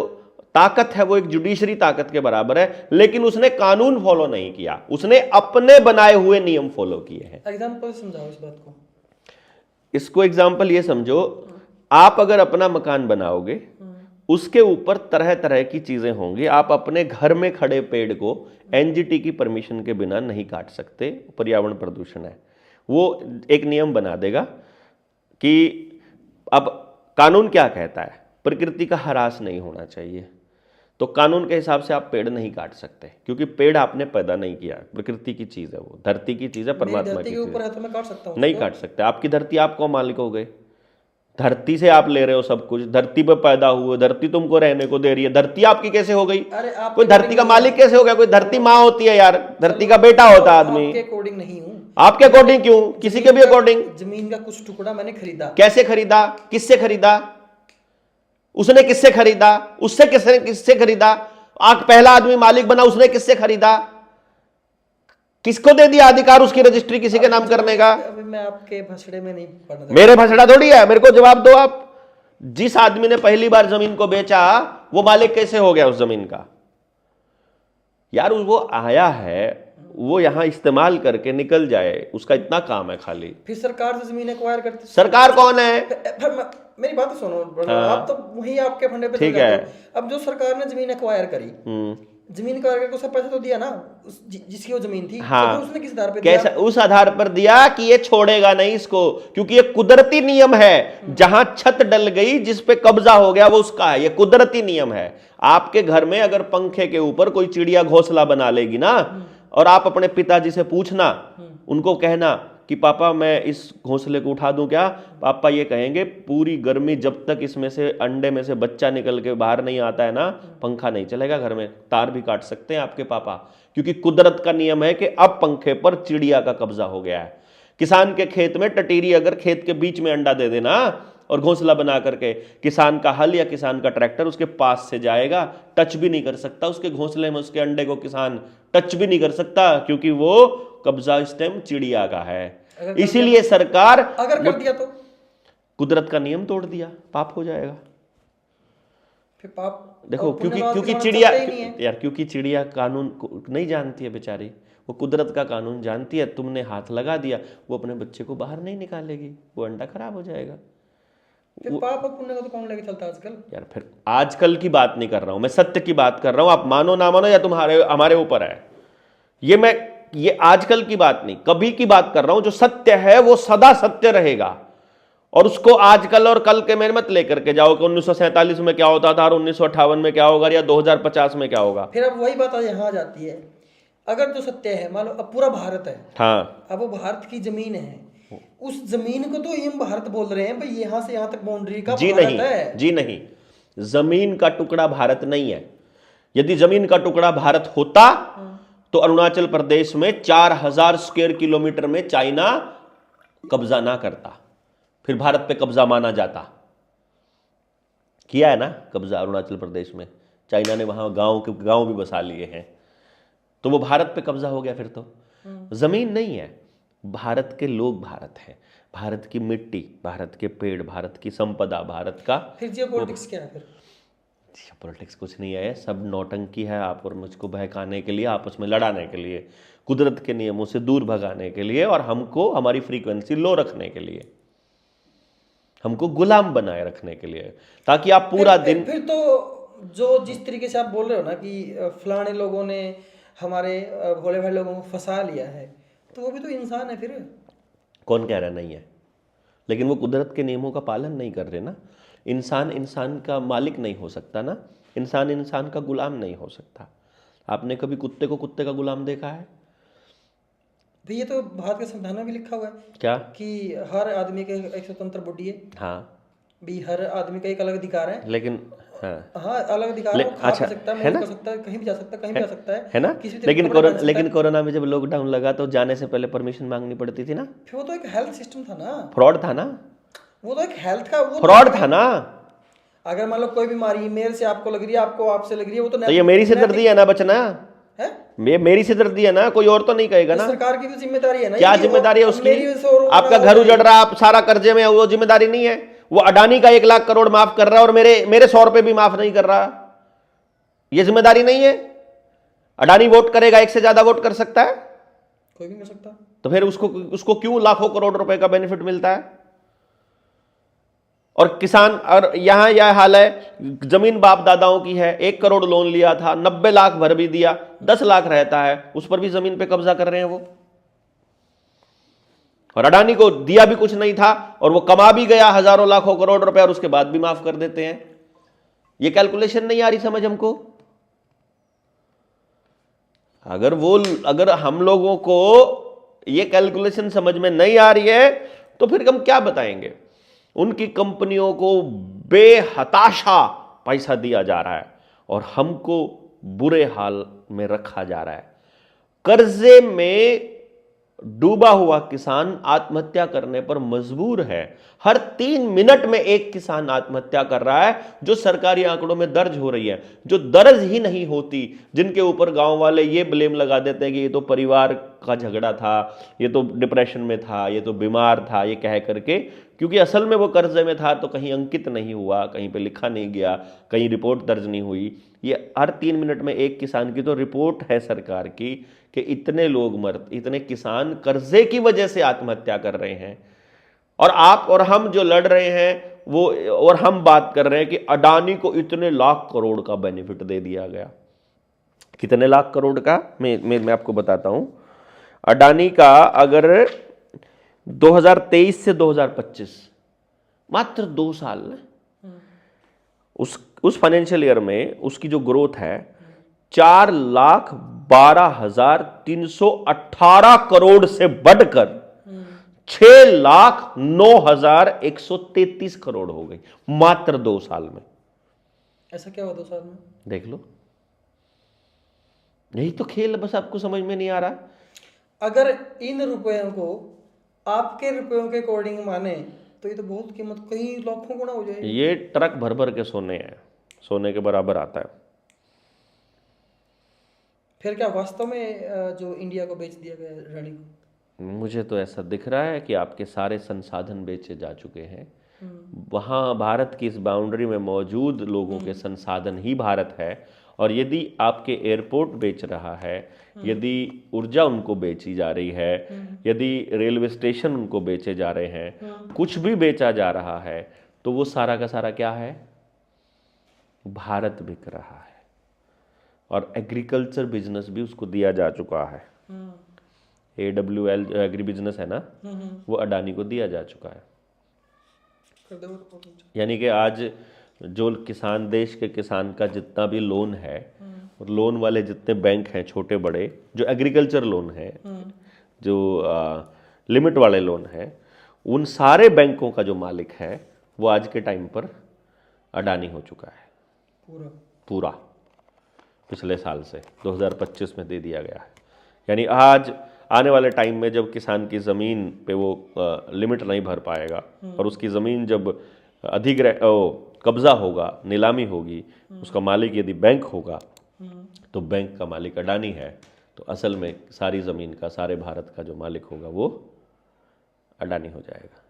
ताकत है वो एक जुडिशरी ताकत के बराबर है, लेकिन उसने कानून फॉलो नहीं किया, उसने अपने बनाए हुए नियम फॉलो किए हैं।
एग्जांपल समझाओ इस बात को।
इसको एग्जाम्पल ये समझो, आप अगर अपना मकान बनाओगे, उसके ऊपर तरह तरह की चीजें होंगी। आप अपने घर में खड़े पेड़ को एनजीटी की परमिशन के बिना नहीं काट सकते, पर्यावरण प्रदूषण है। वो एक नियम बना देगा कि अब कानून क्या कहता है, प्रकृति का ह्रास नहीं होना चाहिए, तो कानून के हिसाब से आप पेड़ नहीं काट सकते, क्योंकि पेड़ आपने पैदा नहीं किया, प्रकृति की चीज है, वो धरती की चीज है, परमात्मा की चीज
ऊपर है तो मैं काट सकता हूं?
नहीं काट सकते। आपकी धरती, आप कौन मालिक हो गए? धरती से आप ले रहे हो सब कुछ, धरती पर पैदा हुए, धरती तुमको रहने को दे रही है, धरती आपकी कैसे हो गई? कोई धरती का मालिक कैसे हो गया? कोई धरती माँ होती है यार, धरती का बेटा होता है आदमी।
आपके अकॉर्डिंग नहीं हूं।
आपके अकॉर्डिंग क्यों? किसी के भी अकॉर्डिंग।
जमीन का कुछ टुकड़ा मैंने खरीदा।
कैसे खरीदा? किससे खरीदा? उसने किससे खरीदा? उससे किससे खरीदा? पहला आदमी मालिक बना, उसने किससे खरीदा? किसको दे दिया अधिकार उसकी रजिस्ट्री किसी के नाम करने का?
अभी मैं आपके भसड़े में नहीं पढ़ना,
मेरे भसड़ा थोड़ी है, मेरे को जवाब दो आप। जिस आदमी ने पहली बार जमीन को बेचा, वो मालिक कैसे हो गया उस जमीन का? यार वो आया है, वो यहां इस्तेमाल करके निकल जाए, उसका इतना काम है खाली।
फिर सरकार से जमीन एक्वायर करती।
सरकार कौन है?
मेरी बात सुनो, आप तो वही आपके फंडे पे
ठीक है।
अब जो सरकार ने जमीन एक्वायर करी, जमीन एक्वायर करके उसे पैसा तो दिया ना, जिसकी वो जमीन थी।
हाँ।
तो उसने किस आधार पे
कैसा?
दिया?
उस आधार पर दिया कि ये छोड़ेगा नहीं इसको, क्योंकि ये कुदरती नियम है। जहां छत डल गई, जिस पे कब्जा हो गया, वो उसका है, ये कुदरती नियम है। आपके घर में अगर पंखे के ऊपर कोई चिड़िया घोंसला बना लेगी ना, और आप अपने पिताजी से पूछना, उनको कहना कि पापा मैं इस घोंसले को उठा दूं क्या? पापा ये कहेंगे पूरी गर्मी जब तक इसमें से अंडे में से बच्चा निकल के बाहर नहीं आता है ना, पंखा नहीं चलेगा घर में। तार भी काट सकते हैं आपके पापा, क्योंकि कुदरत का नियम है कि अब पंखे पर चिड़िया का कब्जा हो गया है। किसान के खेत में टटीरी अगर खेत के बीच में अंडा दे देना और घोंसला बना करके, किसान का हल या किसान का ट्रैक्टर उसके पास से जाएगा, टच भी नहीं कर सकता उसके घोंसले में, उसके अंडे को किसान टच भी नहीं कर सकता, क्योंकि वो कब्जा इस टाइम चिड़िया का है। इसीलिए सरकार
अगर कर दिया तो
कुदरत का नियम तोड़ दिया, पाप हो जाएगा।
फिर पाप
देखो, क्योंकि चिड़िया यार, क्योंकि चिड़िया कानून को नहीं जानती है बेचारी, वो कुदरत का कानून जानती है। तुमने हाथ लगा दिया, वो अपने बच्चे को बाहर नहीं निकालेगी, वो अंडा खराब हो जाएगा।
फिर पाप और पुण्य को तो कौन लेके चलता है आजकल?
यार फिर आजकल की बात नहीं कर रहा हूं मैं, सत्य की बात कर रहा हूं। आप मानो ना मानो या तुम्हारे हमारे ऊपर है। ये आजकल की बात नहीं, कभी की बात कर रहा हूं। जो सत्य है वो सदा सत्य रहेगा, और उसको आजकल और कल के में मत लेकर के जाओ कि 1947 में क्या होता था और 1958 में क्या होगा या 2050 में क्या होगा।
फिर अब वही बात यहाँ आ जाती है, अगर जो सत्य है, मान लो अब पूरा भारत है,
हाँ,
अब वो भारत की जमीन है, उस जमीन को तो हम भारत बोल रहे हैं भाई, यहाँ से यहाँ तक बाउंड्री का
जी
भारत
नहीं
है।
जी नहीं, जमीन का टुकड़ा भारत नहीं है। यदि जमीन का टुकड़ा भारत होता तो अरुणाचल प्रदेश में 4000 स्क्वायर किलोमीटर में चाइना कब्जा ना करता, फिर भारत पे कब्जा माना जाता। किया है ना कब्जा अरुणाचल प्रदेश में, चाइना ने वहां गांव भी बसा लिए हैं, तो वो भारत पे कब्जा हो गया। फिर तो जमीन नहीं है, भारत के लोग भारत है, भारत की मिट्टी, भारत के पेड़, भारत की संपदा, भारत का।
फिर जियोपॉलिटिक्स क्या है? फिर
पॉलिटिक्स कुछ नहीं है, सब नौटंकी है, आप और मुझको बहकाने के लिए, आपस में लड़ाने के लिए, कुदरत के नियमों से दूर भगाने के लिए, और हमको हमारी फ्रीक्वेंसी लो रखने के लिए, हमको गुलाम बनाए रखने के लिए, ताकि आप पूरा दिन।
फिर तो जो जिस तरीके से आप बोल रहे हो ना कि फलाने लोगों ने हमारे भोले भाई लोगों को फंसा लिया है, तो वो भी तो इंसान है। फिर
कौन कह रहा नहीं है? लेकिन वो कुदरत के नियमों का पालन नहीं कर रहे ना। इंसान का मालिक नहीं हो सकता ना, इंसान का गुलाम नहीं हो सकता। आपने कभी कुत्ते को कुत्ते का गुलाम देखा है?
भाई ये तो भारत के संविधान में भी लिखा हुआ है
क्या?
कि हर आदमी के एक स्वतंत्र बुद्धि है।
हाँ,
भी हर आदमी का एक अलग अधिकार है।
लेकिन हाँ
हाँ, अलग अधिकार है, वो खा
अच्छा
पी सकता है,
है
मौज
ना,
कर सकता है, कहीं भी जा सकता है, कहीं भी जा सकता
है ना।
किसी भी तरह के कपड़े पहन सकता
लेकिन
है।
कोरोना में जब लॉकडाउन लगा तो जाने से पहले परमिशन मांगनी पड़ती थी ना,
फिर वो तो एक हेल्थ सिस्टम था ना,
फ्रॉड था ना,
वो तो एक हेल्थ का वो
फ्रॉड था ना।
अगर मान लो कोई बीमारी मेरे से आपको लग रही है, आपको आपसे लग रही है, वो तो
तो ये मेरी सिरदर्दी है ना बचना,
है,
मेरी सिरदर्दी है ना, कोई और तो नहीं कहेगा ना।
सरकार की भी जिम्मेदारी है ना,
क्या
ये कि
जिम्मेदारी है
अब
उसकी?
मेरी वजह से और
आपका घर उजड़ रहा, आप सारा कर्जे में, वो जिम्मेदारी नहीं है? वो अडानी का 1 लाख करोड़ माफ कर रहा है और मेरे 100 रुपए भी माफ नहीं कर रहा, ये जिम्मेदारी नहीं है? अडानी वोट करेगा, एक से ज्यादा वोट कर सकता है,
कोई भी कर सकता,
तो फिर उसको क्यों लाखों करोड़ रुपए का बेनिफिट मिलता है? और किसान, और यहां यह हाल है, जमीन बाप दादाओं की है, 1 करोड़ लोन लिया था, 90 लाख भर भी दिया, 10 लाख रहता है, उस पर भी जमीन पे कब्जा कर रहे हैं वो। और अडानी को दिया भी कुछ नहीं था और वो कमा भी गया हजारों लाखों करोड़ रुपए और उसके बाद भी माफ कर देते हैं। ये कैलकुलेशन नहीं आ रही समझ हमको। अगर हम लोगों को ये कैलकुलेशन समझ में नहीं आ रही है तो फिर हम क्या बताएंगे? उनकी कंपनियों को बेहताशा पैसा दिया जा रहा है और हमको बुरे हाल में रखा जा रहा है। कर्जे में डूबा हुआ किसान आत्महत्या करने पर मजबूर है। हर 3 मिनट में एक किसान आत्महत्या कर रहा है, जो सरकारी आंकड़ों में दर्ज हो रही है, जो दर्ज ही नहीं होती, जिनके ऊपर गांव वाले ये ब्लेम लगा देते हैं कि ये तो परिवार का झगड़ा था, ये तो डिप्रेशन में था, ये तो बीमार था, ये कह करके, क्योंकि असल में वो कर्जे में था तो कहीं अंकित नहीं हुआ, कहीं पे लिखा नहीं गया, कहीं रिपोर्ट दर्ज नहीं हुई। ये हर 3 मिनट में एक किसान की तो रिपोर्ट है सरकार की कि इतने लोग इतने किसान कर्जे की वजह से आत्महत्या कर रहे हैं। और आप और हम जो लड़ रहे हैं वो, और हम बात कर रहे हैं कि अडानी को इतने लाख करोड़ का बेनिफिट दे दिया गया। कितने लाख करोड़ का? मैं आपको बताता हूं। अडानी का अगर 2023 से 2025 मात्र 2 साल उस फाइनेंशियल ईयर में उसकी जो ग्रोथ है 4,12,318 करोड़ से बढ़कर 6,09,133 करोड़ हो गई मात्र 2 साल में।
ऐसा क्या हुआ 2 साल में?
देख लो, यही तो खेल बस आपको समझ में नहीं आ रहा।
अगर इन रुपयों को आपके रुपयों के अकॉर्डिंग माने तो ये तो बहुत कीमत कई लाखों गुना हो जाएगी।
ये ट्रक भर भर के सोने हैं, सोने के बराबर आता है।
फिर क्या वास्तव में जो इंडिया को बेच दिया गया अडानी को?
मुझे तो ऐसा दिख रहा है कि आपके सारे संसाधन बेचे जा चुके हैं। वहाँ भारत की इस बाउंड्री में मौजूद लोगों के संसाधन ही भारत है, और यदि आपके एयरपोर्ट बेच रहा है, यदि ऊर्जा उनको बेची जा रही है, यदि रेलवे स्टेशन उनको बेचे जा रहे हैं, कुछ भी बेचा जा रहा है, तो वो सारा का सारा क्या है? भारत बिक रहा है। और एग्रीकल्चर बिजनेस भी उसको दिया जा चुका है। AWL जो एग्री बिजनेस है ना, वो अडानी को दिया जा चुका है। यानी कि आज जो किसान, देश के किसान का जितना भी लोन है, और लोन वाले जितने बैंक हैं छोटे बड़े, जो एग्रीकल्चर लोन है, जो लिमिट वाले लोन है, उन सारे बैंकों का जो मालिक है वो आज के टाइम पर अडानी हो चुका है। पूरा पिछले साल से 2025 में दे दिया गया है। यानी आज आने वाले टाइम में जब किसान की ज़मीन पे वो लिमिट नहीं भर पाएगा और उसकी ज़मीन जब कब्जा होगा, नीलामी होगी, उसका मालिक यदि बैंक होगा तो बैंक का मालिक अडानी है, तो असल में सारी ज़मीन का, सारे भारत का जो मालिक होगा वो अडानी हो जाएगा।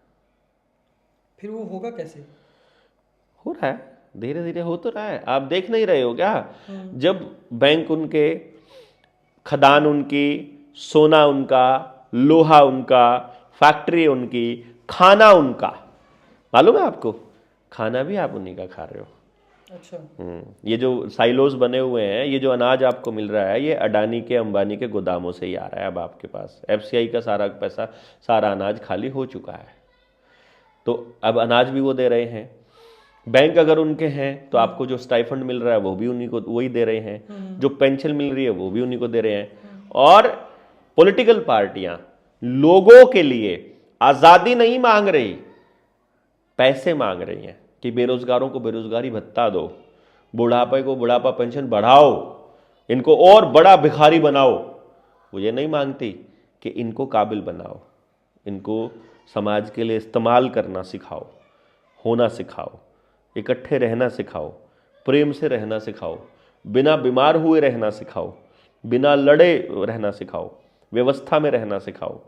फिर वो होगा कैसे?
हो रहा है, धीरे धीरे हो तो रहा है। आप देख नहीं रहे हो क्या? जब बैंक उनके, खदान उनकी, सोना उनका, लोहा उनका, फैक्ट्री उनकी, खाना उनका, मालूम है आपको? खाना भी आप उन्हीं का खा रहे हो।
अच्छा।
ये जो साइलोज बने हुए हैं, ये जो अनाज आपको मिल रहा है, ये अडानी के, अंबानी के गोदामों से ही आ रहा है। अब आपके पास FCI का सारा पैसा, सारा अनाज खाली हो चुका है, तो अब अनाज भी वो दे रहे हैं। बैंक अगर उनके हैं तो आपको जो स्टाइफंड मिल रहा है वो भी उन्हीं को, वही दे रहे हैं। जो पेंशन मिल रही है वो भी उन्हीं को दे रहे हैं। और पॉलिटिकल पार्टियां लोगों के लिए आजादी नहीं मांग रही, पैसे मांग रही हैं कि बेरोजगारों को बेरोजगारी भत्ता दो, बुढ़ापे को बुढ़ापा पेंशन बढ़ाओ, इनको और बड़ा भिखारी बनाओ। वो ये नहीं मांगती कि इनको काबिल बनाओ, इनको समाज के लिए इस्तेमाल करना सिखाओ, होना सिखाओ, इकट्ठे रहना सिखाओ, प्रेम से रहना सिखाओ, बिना बीमार हुए रहना सिखाओ, बिना लड़े रहना सिखाओ, व्यवस्था में रहना सिखाओ।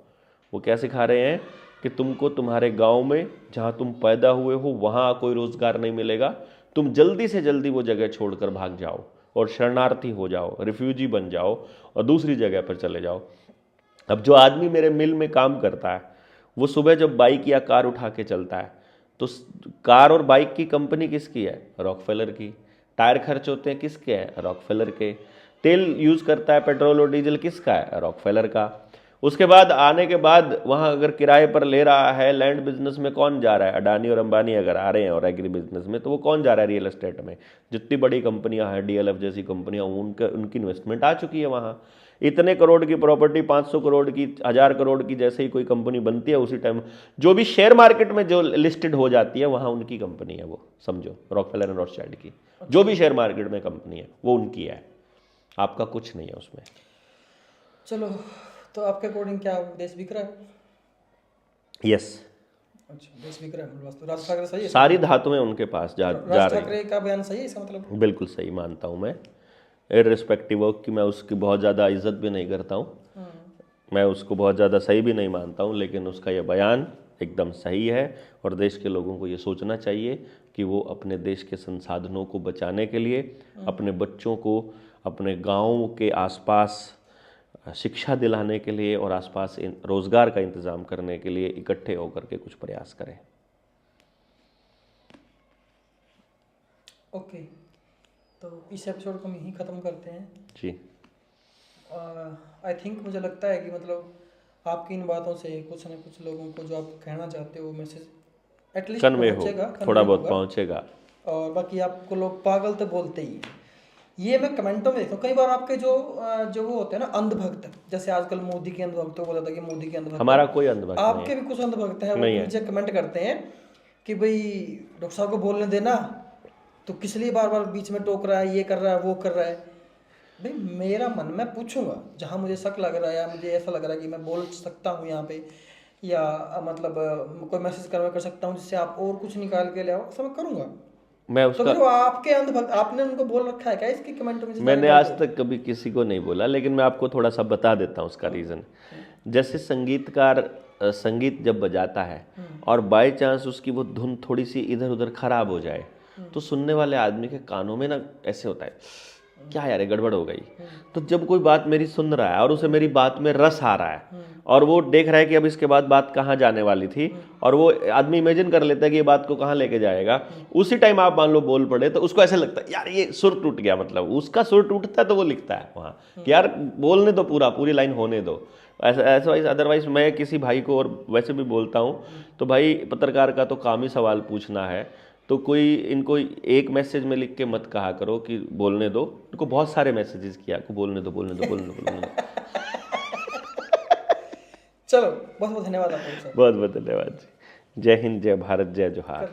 वो क्या सिखा रहे हैं कि तुमको तुम्हारे गांव में जहां तुम पैदा हुए हो वहां कोई रोजगार नहीं मिलेगा, तुम जल्दी से जल्दी वो जगह छोड़कर भाग जाओ और शरणार्थी हो जाओ, रिफ्यूजी बन जाओ और दूसरी जगह पर चले जाओ। अब जो आदमी मेरे मिल में काम करता है वो सुबह जब बाइक या कार उठा के चलता है तो कार और बाइक की कंपनी किसकी है? रॉकफेलर की। टायर खर्च होते हैं किसके हैं? रॉकफेलर के। तेल यूज़ करता है पेट्रोल और डीजल किसका है? रॉकफेलर का। उसके बाद आने के बाद वहाँ अगर किराए पर ले रहा है, लैंड बिजनेस में कौन जा रहा है? अडानी और अंबानी अगर आ रहे हैं, और एग्री बिजनेस में तो वो कौन जा रहा है? रियल एस्टेट में। जितनी बड़ी कंपनियां हैं, डीएलएफ जैसी कंपनियां, उनकी इन्वेस्टमेंट आ चुकी है वहाँ। इतने करोड़ की प्रॉपर्टी, 500 करोड़ की, 1000 करोड़ की जैसे ही कोई कंपनी बनती है उसी टाइम जो भी शेयर मार्केट में जो लिस्टेड हो जाती है वहाँ उनकी कंपनी है वो, समझो रॉकफेलर एंड रॉथस्चाइल्ड की। जो भी शेयर मार्केट में कंपनी है वो उनकी है, आपका कुछ नहीं है उसमें।
चलो, तो आपके अकॉर्डिंग क्या देश बिक रहा है?
यस।
अच्छा, देश बिक रहा है। मतलब राज ठाकरे सही है?
सारी धातुएं उनके पास जा रही।
राज ठाकरे का बयान सही है इसका मतलब?
बिल्कुल सही मानता हूँ मैं, इररिस्पेक्टिव ऑफ कि मैं उसकी बहुत ज़्यादा इज्जत भी नहीं करता हूँ, मैं उसको बहुत ज़्यादा सही भी नहीं मानता हूँ, लेकिन उसका ये बयान एकदम सही है। और देश के लोगों को ये सोचना चाहिए कि वो अपने देश के संसाधनों को बचाने के लिए, अपने बच्चों को अपने गाँव के आसपास शिक्षा दिलाने के लिए और आसपास रोज़गार का इंतज़ाम करने के लिए इकट्ठे होकर के कुछ प्रयास करें।
ओके, तो इस एपिसोड को हम यहीं ख़त्म करते हैं
जी।
आई थिंक मुझे लगता है कि मतलब आपकी इन बातों से कुछ न कुछ लोगों को जो आप कहना चाहते हो मैसेज एटलीस्ट
कन्वे हो, थोड़ा बहुत पहुंचेगा।
और बाकी आपको लोग पागल तो बोलते ही, ये मैं कमेंटों में देखता हूँ कई बार आपके जो वो होते हैं ना अंधभक्त, जैसे आजकल मोदी के अंधभक्त बोला था कि मोदी के अंधभक्त।
हमारा कोई अंधभक्त नहीं है।
आपके भी कुछ अंधभक्त हैं, वो मुझे कमेंट करते हैं कि भाई डॉक्टर साहब को बोलने देना, तो किस लिए बार बार बीच में टोक रहा है, ये कर रहा है, वो कर रहा है। भाई मेरा मन, मैं पूछूंगा जहाँ मुझे शक लग रहा है या मुझे ऐसा लग रहा है कि मैं बोल सकता हूँ यहाँ पे, या मतलब कोई मैसेज कर सकता हूँ जिससे आप और कुछ निकाल के ले आओ, ऐसा मैं करूँगा।
मैं उसका,
तो फिर आपके अंधभक्त आपने उनको बोल रखा है क्या इसके कमेंट में?
मैंने आज तक कभी किसी को नहीं बोला, लेकिन मैं आपको थोड़ा सा बता देता हूँ उसका रीज़न। जैसे संगीतकार संगीत जब बजाता है और बाय चांस उसकी वो धुन थोड़ी सी इधर उधर खराब हो जाए तो सुनने वाले आदमी के कानों में ना ऐसे होता है, क्या यार ये गड़बड़ हो गई। तो जब कोई बात मेरी सुन रहा है और उसे मेरी बात में रस आ रहा है और वो देख रहा है कि अब इसके बाद बात कहाँ जाने वाली थी, और वो आदमी इमेजिन कर लेता है कि ये बात को कहाँ लेके जाएगा, उसी टाइम आप मान लो बोल पड़े तो उसको ऐसा लगता है यार ये सुर टूट गया। मतलब उसका सुर टूटता है तो वो लिखता है वहाँ कि यार बोलने दो, पूरी लाइन होने दो। ऐसा अदरवाइज मैं किसी भाई को, और वैसे भी बोलता हूँ, तो भाई पत्रकार का तो काम ही सवाल पूछना है, तो कोई इनको एक मैसेज में लिख के मत कहा करो कि बोलने दो, इनको बहुत सारे मैसेजेस किया को बोलने दो।
चलो, बहुत बहुत धन्यवाद आपका।
बहुत बहुत धन्यवाद। जय हिंद, जय भारत, जय जोहार।